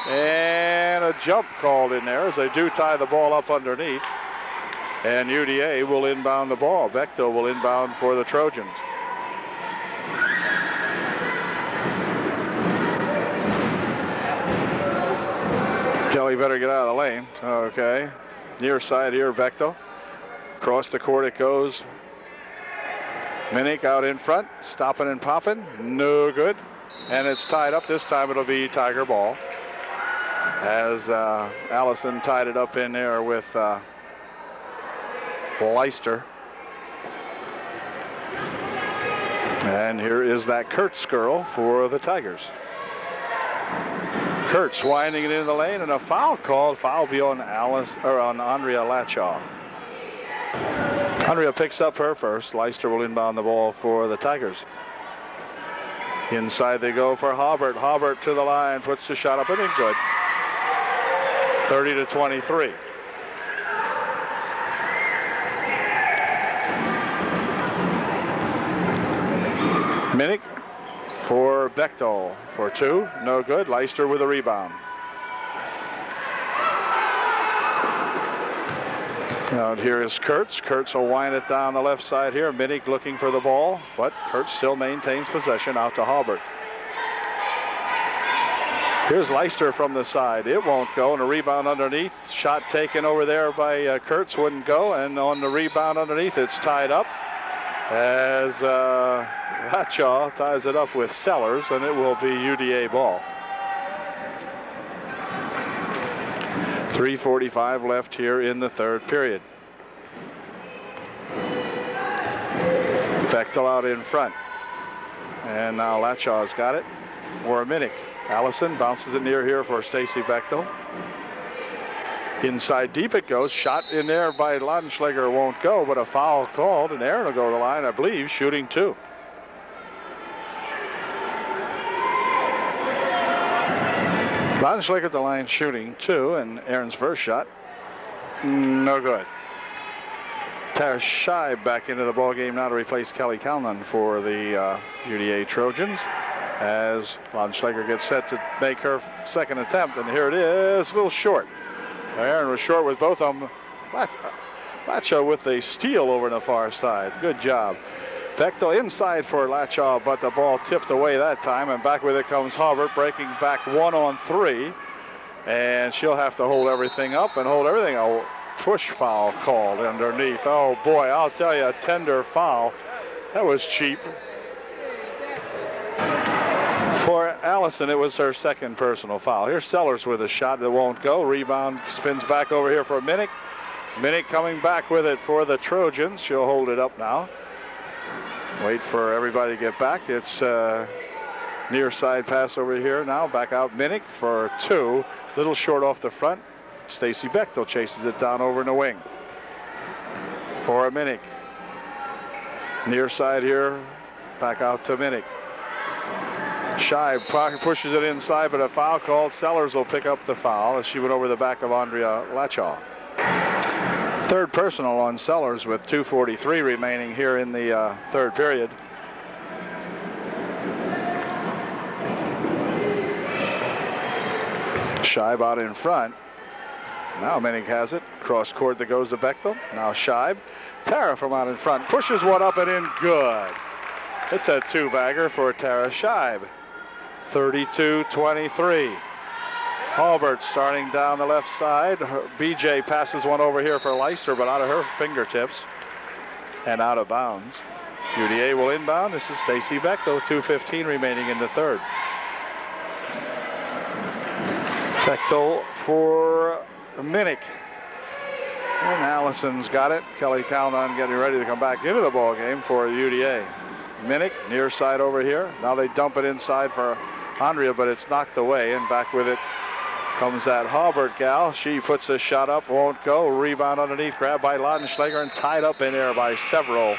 And a jump called in there as they do tie the ball up underneath. And UDA will inbound the ball. Bechtel will inbound for the Trojans. Kelly better get out of the lane. Okay. Near side here, Bechtel. Across the court it goes. Minnick out in front, stopping and popping, no good. And it's tied up. This time it'll be Tiger ball. As Allison tied it up in there with Leicester. And here is that Kurtz girl for the Tigers. Kurtz winding it into the lane, and a foul called. Foul be on Andrea Lachaw. Andrea picks up her first. Leicester will inbound the ball for the Tigers. Inside they go for Halbert. Halbert to the line, puts the shot up and in, good. 30-23. Minnick for Bechtel for 2. No good. Leister with a rebound. Out here is Kurtz. Kurtz will wind it down the left side here. Minnick looking for the ball, but Kurtz still maintains possession out to Halbert. Here's Leister from the side. It won't go, and a rebound underneath. Shot taken over there by Kurtz wouldn't go, and on the rebound underneath, it's tied up as Latshaw ties it up with Sellers, and it will be UDA ball. 3:45 left here in the third period. Bechtel out in front. And now Latshaw's got it for Minnick. Allison bounces it near here for Stacy Bechtel. Inside deep it goes. Shot in there by Laudenschläger won't go, but a foul called, and Aaron will go to the line, I believe, shooting 2. Laudenschläger at the line shooting 2, and Aaron's first shot, no good. Tara Scheib back into the ball game now to replace Kelly Calnon for the UDA Trojans, as Laudenschläger gets set to make her second attempt, and here it is, a little short. Aaron was short with both of them. Latshaw with the steal over on the far side. Good job. Bechtel inside for Latshaw, but the ball tipped away that time, and back with it comes Halbert, breaking back 1 on 3, and she'll have to hold everything up and hold everything. A push foul called underneath. Oh boy, I'll tell you, a tender foul. That was cheap. For Allison, it was her second personal foul. Here's Sellers with a shot that won't go. Rebound spins back over here for Minnick. Minnick coming back with it for the Trojans. She'll hold it up now. Wait for everybody to get back. It's near side pass over here now. Back out Minnick for 2. Little short off the front. Stacy Bechtel chases it down over in the wing for Minnick. Near side here. Back out to Minnick. Scheib pushes it inside, but a foul called. Sellers will pick up the foul as she went over the back of Andrea Latshaw. Third personal on Sellers with 2:43 remaining here in the third period. Scheib out in front. Now Minnick has it. Cross court that goes to Bechtel. Now Scheib. Tara from out in front pushes one up and in. Good. It's a 2-bagger for Tara Scheib. 32-23. Halbert starting down the left side. BJ passes one over here for Leister, but out of her fingertips and out of bounds. UDA will inbound. This is Stacy Bechtel, 2:15 remaining in the third. Bechtel for Minnick. And Allison's got it. Kelly Calnon getting ready to come back into the ball game for UDA. Minnick near side over here. Now they dump it inside for Andrea, but it's knocked away, and back with it comes that Halbert gal. She puts a shot up, won't go. Rebound underneath, grabbed by Laudenschläger and tied up in there by several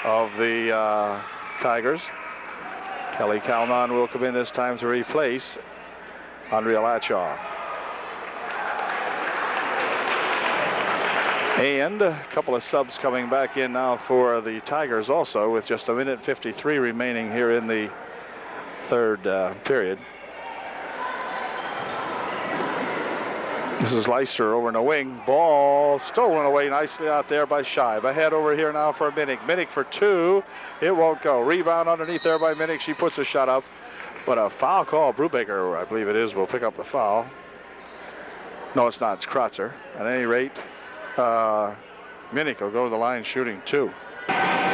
of the Tigers. Kelly Calnon will come in this time to replace Andrea Latshaw. And a couple of subs coming back in now for the Tigers also, with just 1:53 remaining here in the third period. This is Leister over in the wing. Ball stolen away nicely out there by Scheib. Ahead over here now for Minnick. Minnick for 2. It won't go. Rebound underneath there by Minnick. She puts a shot up, but a foul call. Brubaker, I believe it is, will pick up the foul. No, it's not. It's Kratzer. At any rate, Minnick will go to the line shooting 2.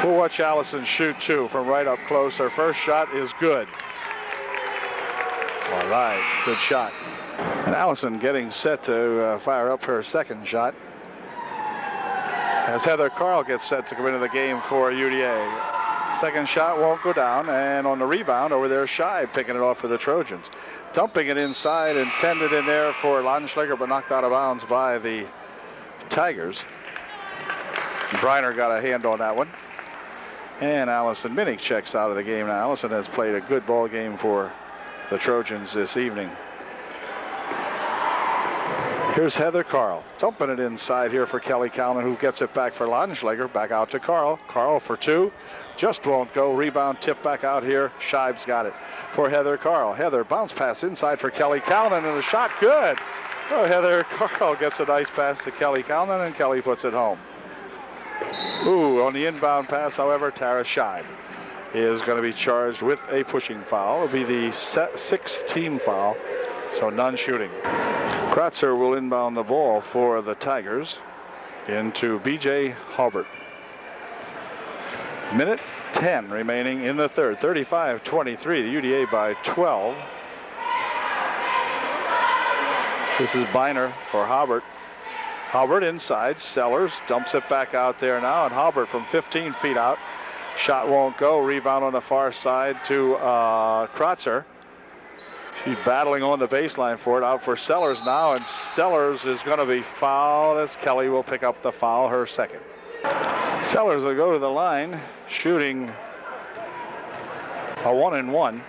We'll watch Allison shoot 2 from right up close. Her first shot is good. All right, good shot. And Allison getting set to fire up her second shot, as Heather Carl gets set to come into the game for UDA. Second shot won't go down, and on the rebound over there, Scheib picking it off for the Trojans. Dumping it inside, intended in there for Laudenschläger, but knocked out of bounds by the Tigers. Briner got a hand on that one. And Allison Minnick checks out of the game now. Allison has played a good ball game for the Trojans this evening. Here's Heather Carl, dumping it inside here for Kelly Calnon, who gets it back for Laudenschlager. Back out to Carl. Carl for two. Just won't go. Rebound tip back out here. Scheib's got it for Heather Carl. Heather bounce pass inside for Kelly Calnon, and the shot good. Oh, Heather Carl gets a nice pass to Kelly Calnon, and Kelly puts it home. Ooh, on the inbound pass, however, Tara Scheib is going to be charged with a pushing foul. It'll be the sixth team foul, so none shooting. Kratzer will inbound the ball for the Tigers into B.J. Halbert. Minute 10 remaining in the third. 35-23, the UDA by 12. This is Biner for Halbert. Halbert inside, Sellers dumps it back out there now, and Halbert from 15 feet out. Shot won't go. Rebound on the far side to Kratzer. She's battling on the baseline for it. Out for Sellers now, and Sellers is going to be fouled as Kelly will pick up the foul, her second. Sellers will go to the line, shooting a 1-and-1.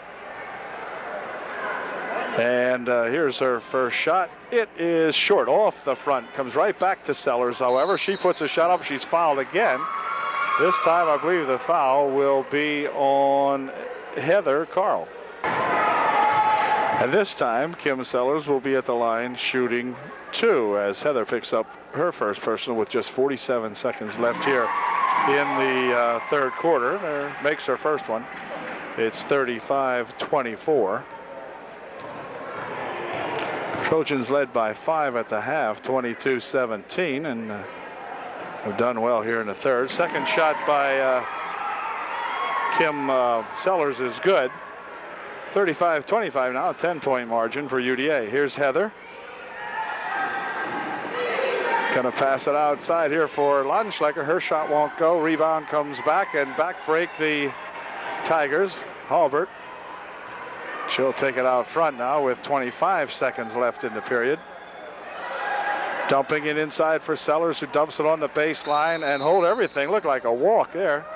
And here's her first shot. It is short off the front. Comes right back to Sellers, however. She puts a shot up. She's fouled again. This time, I believe the foul will be on Heather Carl. And this time, Kim Sellers will be at the line shooting two as Heather picks up her first personal with just 47 seconds left here in the third quarter. Makes her first one. It's 35-24. Trojans led by 5 at the half, 22-17, and have done well here in the third. Second shot by Kim Sellers is good. 35-25 now, a 10-point margin for UDA. Here's Heather. Gonna pass it outside here for Laudenschlager. Her shot won't go. Rebound comes back, and back break the Tigers. Halbert. She'll take it out front now with 25 seconds left in the period. Dumping it inside for Sellers, who dumps it on the baseline and hold everything. Looked like a walk there.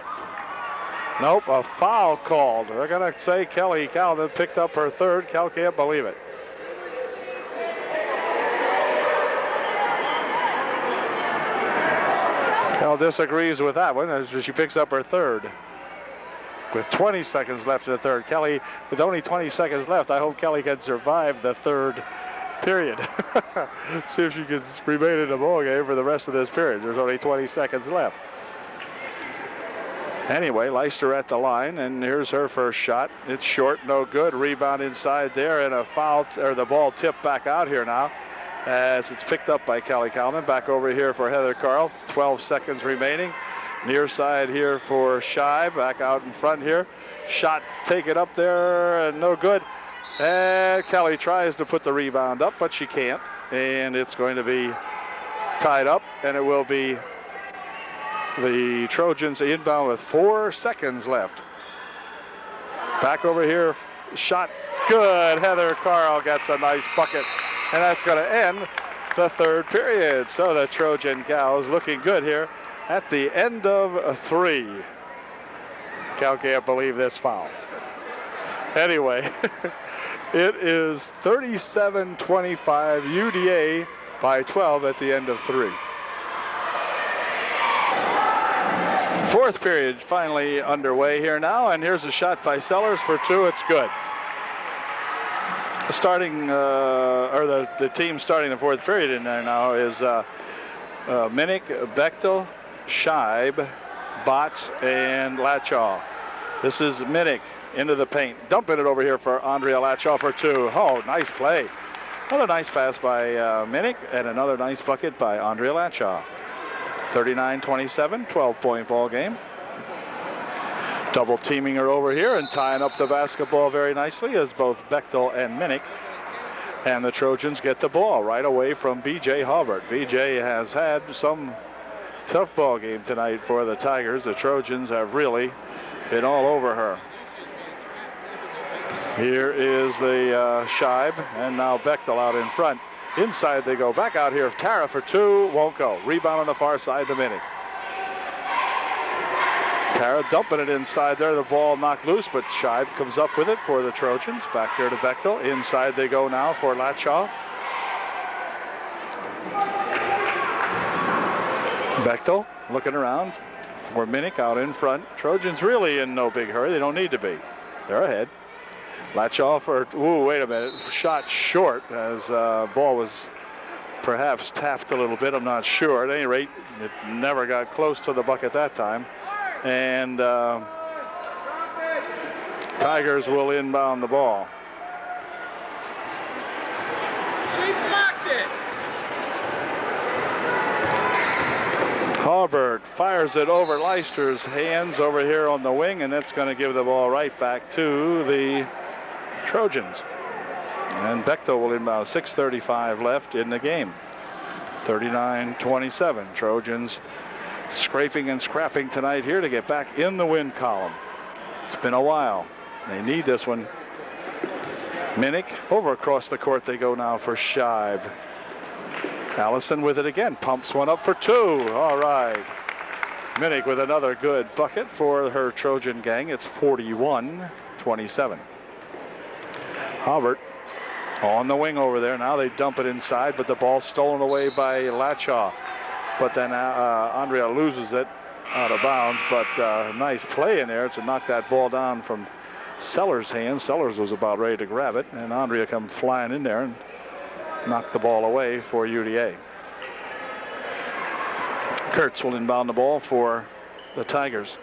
Nope, a foul called. They're going to say Kelly Calnon picked up her third. Cal can't believe it. Cal disagrees with that one as she picks up her third. With 20 seconds left in the third. Kelly, with only 20 seconds left, I hope Kelly can survive the third period. See if she can remain in the ball game for the rest of this period. There's only 20 seconds left. Anyway, Leicester at the line, and here's her first shot. It's short, no good. Rebound inside there, and a foul, or the ball tipped back out here now as it's picked up by Kelly Calnon. Back over here for Heather Carl. 12 seconds remaining. Near side here for Scheib. Back out in front here. Shot taken up there, and no good. And Kelly tries to put the rebound up, but she can't. And it's going to be tied up, and it will be the Trojans inbound with 4 seconds left. Back over here, shot good. Heather Carl gets a nice bucket, and that's going to end the third period. So the Trojan gals looking good here at the end of 3. Cal can't believe this foul. Anyway, it is 37-25, UDA by 12 at the end of 3. Fourth period finally underway here now, and here's a shot by Sellers for 2. It's good. Starting, or the team starting the fourth period in there now is Minnick, Bechtel, Scheib, Botts, and Lachaw. This is Minnick into the paint, dumping it over here for Andrea Lachaw for 2. Oh, nice play. Another nice pass by Minnick, and another nice bucket by Andrea Lachaw. 39-27, 12-point ball game. Double teaming her over here and tying up the basketball very nicely as both Bechtel and Minnick. And the Trojans get the ball right away from B.J. Halbert. B.J. has had some tough ball game tonight for the Tigers. The Trojans have really been all over her. Here is the Scheib, and now Bechtel out in front. Inside they go. Back out here. Tara for 2. Won't go. Rebound on the far side to Minnick. Tara dumping it inside there. The ball knocked loose, but Scheib comes up with it for the Trojans. Back here to Bechtel. Inside they go now for Lachaw. Bechtel looking around for Minnick out in front. Trojans really in no big hurry. They don't need to be. They're ahead. Latshaw for, ooh, wait a minute. Shot short as ball was perhaps tapped a little bit. I'm not sure. At any rate, it never got close to the bucket that time. And Tigers will inbound the ball. She blocked it. Hallbert fires it over Leicester's hands over here on the wing, and that's going to give the ball right back to the Trojans. And Bechtel will inbound. 6:35 left in the game. 39-27. Trojans scraping and scrapping tonight here to get back in the win column. It's been a while. They need this one. Minnick over across the court they go now for Scheib. Allison with it again, pumps one up for two. All right. Minnick with another good bucket for her Trojan gang. It's 41-27. Hallbert on the wing over there. Now they dump it inside, but the ball's stolen away by Latshaw. But then Andrea loses it out of bounds, but nice play in there to knock that ball down from Sellers' hands. Sellers was about ready to grab it, and Andrea come flying in there and knocked the ball away for UDA. Kurtz will inbound the ball for the Tigers.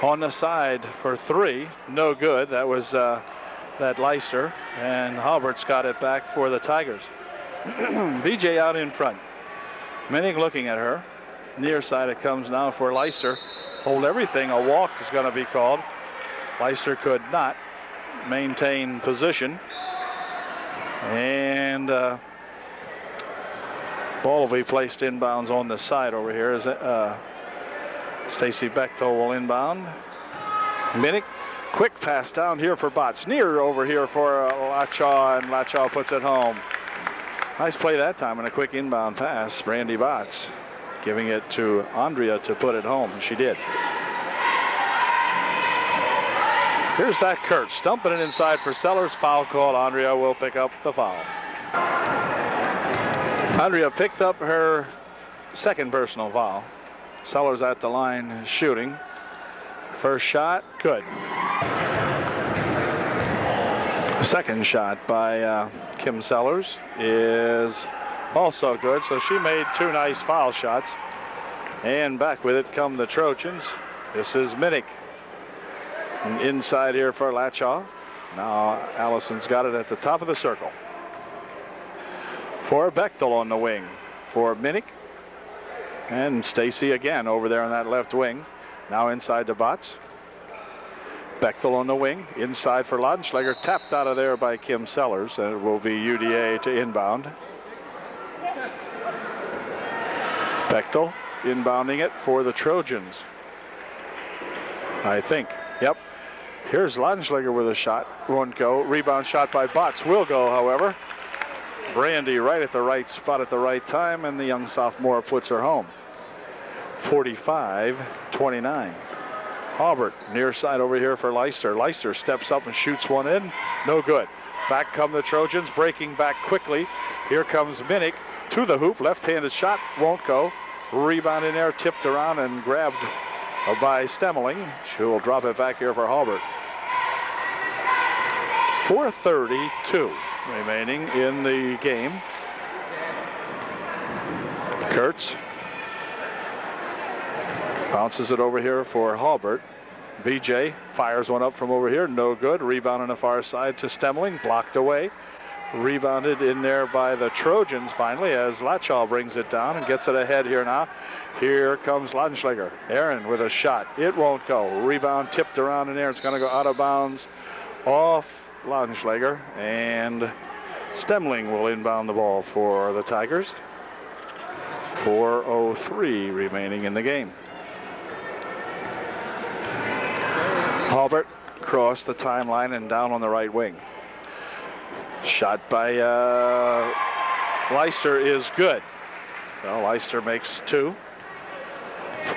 On the side for three, no good. That was that Leicester, and Halbert's got it back for the Tigers. BJ out in front. Minnick looking at her. Near side it comes now for Leicester. Hold everything. A walk is going to be called. Leicester could not maintain position. And ball will be placed inbounds on the side over here as Stacy Bechtel will inbound. Minnick, quick pass down here for Botts. Near over here for Latshaw, and Latshaw puts it home. Nice play that time and a quick inbound pass. Brandy Botts giving it to Andrea to put it home. She did. Here's that Kurtz stumping it inside for Sellers. Foul called. Andrea will pick up the foul. Andrea picked up her second personal foul. Sellers at the line shooting. First shot, good. Second shot by Kim Sellers is also good. So she made two nice foul shots. And back with it come the Trojans. This is Minnick. Inside here for Latshaw. Now Allison's got it at the top of the circle. For Bechtel on the wing for Minnick. And Stacy again over there on that left wing. Now inside to Botts. Bechtel on the wing. Inside for Laudenschläger. Tapped out of there by Kim Sellers. And it will be UDA to inbound. Bechtel inbounding it for the Trojans. I think. Yep. Here's Laudenschläger with a shot. Won't go. Rebound shot by Botts. Will go, however. Brandy right at the right spot at the right time, and the young sophomore puts her home. 45-29. Halbert near side over here for Leicester. Leicester steps up and shoots one in. No good. Back come the Trojans, breaking back quickly. Here comes Minnick to the hoop. Left-handed shot won't go. Rebound in there, tipped around and grabbed by Stemmeling. She will drop it back here for Halbert. 4:32 remaining in the game. Kurtz bounces it over here for Halbert. BJ fires one up from over here. No good. Rebound on the far side to Stemmeling. Blocked away. Rebounded in there by the Trojans finally as Latshaw brings it down and gets it ahead here now. Here comes Laudenschläger. Aaron with a shot. It won't go. Rebound tipped around in there. It's going to go out of bounds off Laudenschläger, and Stemmeling will inbound the ball for the Tigers. 4:03 remaining in the game. Halbert across the timeline and down on the right wing. Shot by Leicester is good. So Leicester makes two.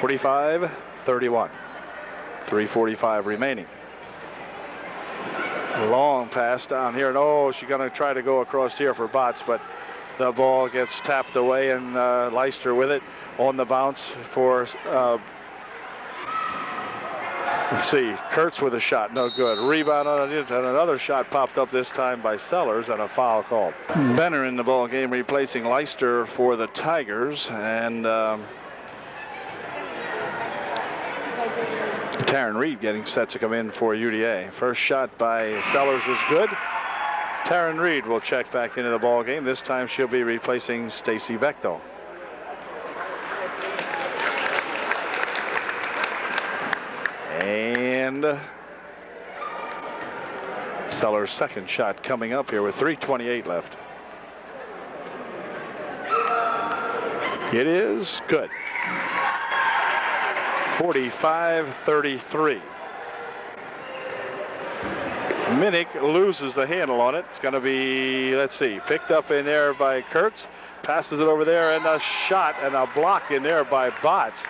45-31. 3:45 remaining. Long pass down here. And oh, she's going to try to go across here for Botts, but The ball gets tapped away, and Leicester with it on the bounce for, let's see, Kurtz with a shot, no good. Rebound on it, and another shot popped up this time by Sellers, and a foul called. Benner in the ball game replacing Leicester for the Tigers, and Taryn Reed getting set to come in for UDA. First shot by Sellers is good. Taryn Reed will check back into the ball game. This time she'll be replacing Stacy Bechtel. And Sellers' second shot coming up here with 3:28 left. It is good. 45-33. Minnick loses the handle on it. It's going to be, let's see, picked up in there by Kurtz. Passes it over there, and a shot and a block in there by Botts.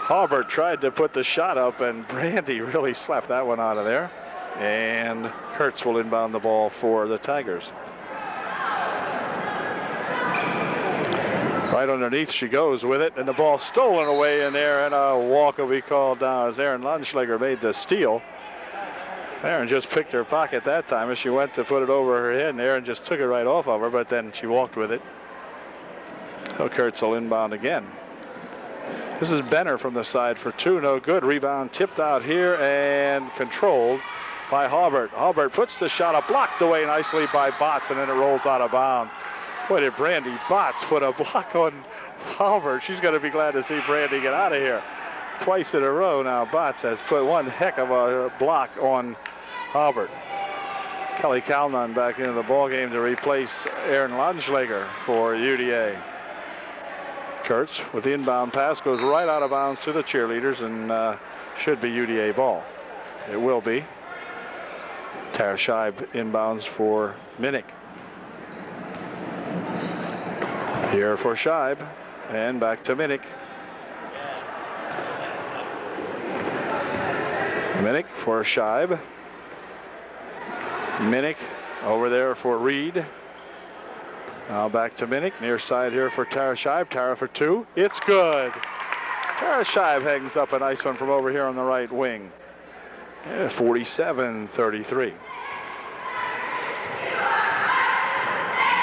Halbert tried to put the shot up, and Brandy really slapped that one out of there. And Kurtz will inbound the ball for the Tigers. Right underneath she goes with it, and the ball stolen away in there, and a walk will be called down as Aaron Lundschlager made the steal. Aaron just picked her pocket that time as she went to put it over her head, and Aaron just took it right off of her, but then she walked with it. So Kurtz will inbound again. This is Benner from the side for two, no good. Rebound tipped out here and controlled by Halbert. Halbert puts the shot up, blocked away nicely by Botts, and then it rolls out of bounds. Boy, did Brandy Botts put a block on Halbert. She's going to be glad to see Brandy get out of here. Twice in a row now, Botts has put one heck of a block on Halbert. Kelly Calnon back into the ballgame to replace Aaron Lundschlager for UDA. Kurtz with the inbound pass goes right out of bounds to the cheerleaders, and should be UDA ball. It will be. Tara Scheib inbounds for Minnick. Here for Scheib, and back to Minnick. Minnick for Scheib. Minnick over there for Reed. Now back to Minnick, near side here for Tara Scheib. Tara for two. It's good. Tara Scheib hangs up a nice one from over here on the right wing. 47-33.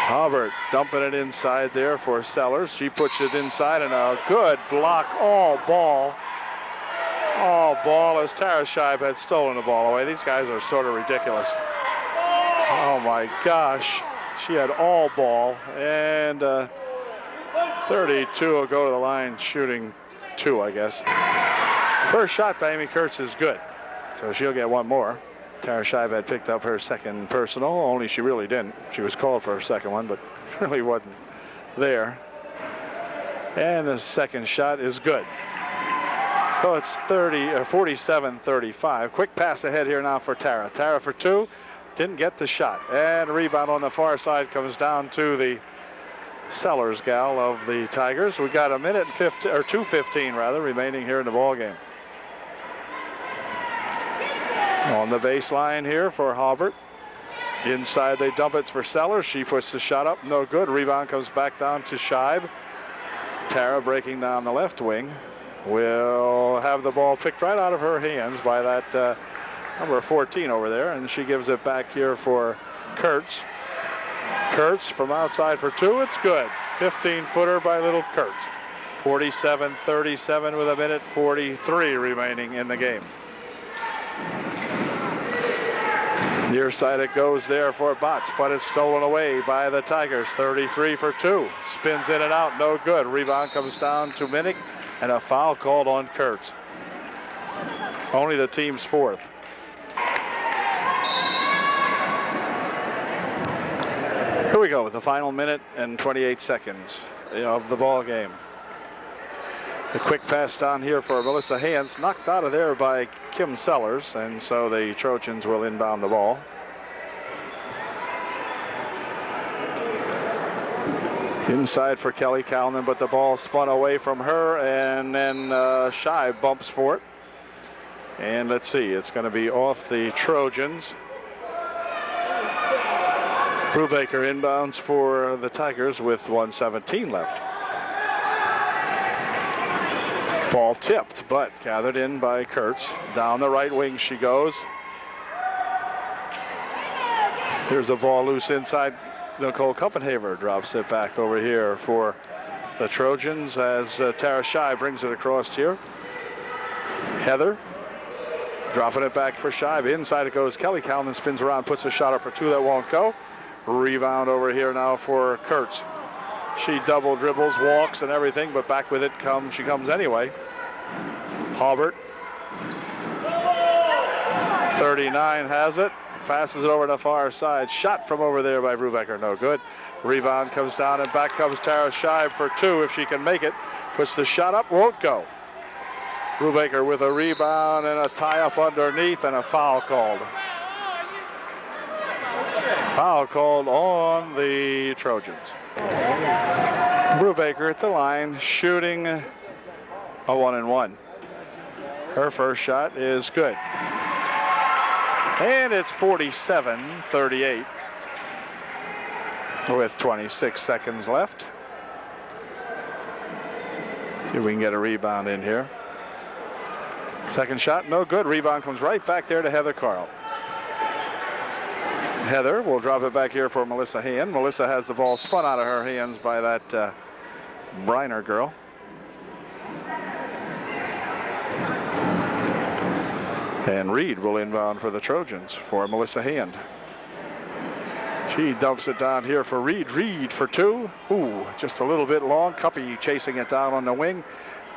Halbert dumping it inside there for Sellers. She puts it inside, and a good block. All ball as Tara Scheib had stolen the ball away. These guys are sort of ridiculous. Oh my gosh. She had all ball, and 32 will go to the line shooting two, I guess. First shot by Amy Kurtz is good, so she'll get one more. Tara Scheib had picked up her second personal, only she really didn't. She was called for her second one, but really wasn't there. And the second shot is good. So it's 47-35. Quick pass ahead here now for Tara. Tara for two. Didn't get the shot, and a rebound on the far side comes down to the Sellers gal of the Tigers. We got a minute and 15, or 2:15 rather, remaining here in the ball game. On the baseline here for Halbert. Inside they dump it for Sellers. She puts the shot up, no good. Rebound comes back down to Scheib. Tara breaking down the left wing will have the ball picked right out of her hands by that number 14 over there, and she gives it back here for Kurtz. Kurtz from outside for two. It's good. 15-footer by little Kurtz. 47-37 with a minute 43 remaining in the game. Near side it goes there for Botts, but it's stolen away by the Tigers. 33 for two. Spins in and out, no good. Rebound comes down to Minnick, and a foul called on Kurtz. Only the team's fourth. Here we go with the final minute and 28 seconds of the ball game. A quick pass down here for Melissa Haynes, knocked out of there by Kim Sellers, and so the Trojans will inbound the ball. Inside for Kelly Calnon, but the ball spun away from her, and then Scheib bumps for it. And let's see, it's going to be off the Trojans. Brubaker inbounds for the Tigers with 1:17 left. Ball tipped, but gathered in by Kurtz. Down the right wing she goes. Here's a ball loose inside. Nicole Kuppenhaver drops it back over here for the Trojans as Tara Shive brings it across here. Heather dropping it back for Shive. Inside it goes Kelly. Calnon spins around, puts a shot up for two that won't go. Rebound over here now for Kurtz. She double dribbles, walks and everything, but back with it she comes anyway. Halbert, 39 has it. Passes it over to the far side. Shot from over there by Brubaker, no good. Rebound comes down and back comes Tara Shive for two if she can make it. Puts the shot up, won't go. Brubaker with a rebound and a tie up underneath and a foul called. Foul called on the Trojans. Brubaker at the line shooting a 1-and-1. Her first shot is good. And it's 47-38 with 26 seconds left. See if we can get a rebound in here. Second shot, no good. Rebound comes right back there to Heather Carl. Heather will drop it back here for Melissa Hand. Melissa has the ball spun out of her hands by that Briner girl. And Reed will inbound for the Trojans for Melissa Hand. She dumps it down here for Reed. Reed for two. Ooh, just a little bit long. Cuppy chasing it down on the wing.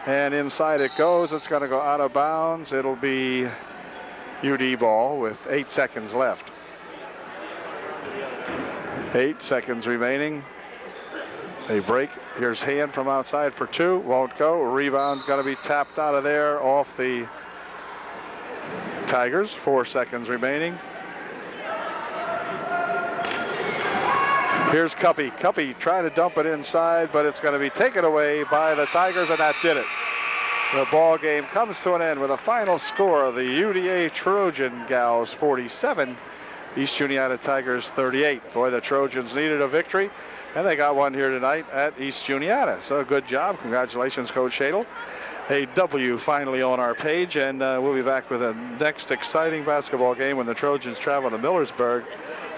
And inside it goes. It's going to go out of bounds. It'll be UD ball with 8 seconds left. 8 seconds remaining. They break. Here's Hand from outside for two. Won't go. Rebound going to be tapped out of there off the Tigers. 4 seconds remaining. Here's Cuppy. Cuppy trying to dump it inside, but it's going to be taken away by the Tigers, and that did it. The ball game comes to an end with a final score of the UDA Trojan Gals 47, East Juniata Tigers 38. Boy, the Trojans needed a victory, and they got one here tonight at East Juniata. So good job. Congratulations, Coach Shadle. A W finally on our page, and we'll be back with a next exciting basketball game when the Trojans travel to Millersburg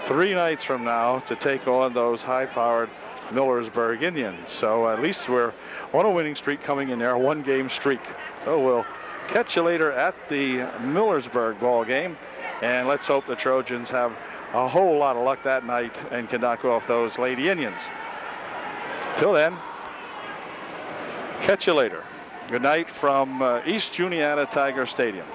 3 nights from now to take on those high-powered Millersburg Indians. So at least we're on a winning streak coming in there, a 1-game streak. So we'll catch you later at the Millersburg ball game, and let's hope the Trojans have a whole lot of luck that night and can knock off those Lady Indians. Till then, catch you later. Good night from East Juniata Tiger Stadium.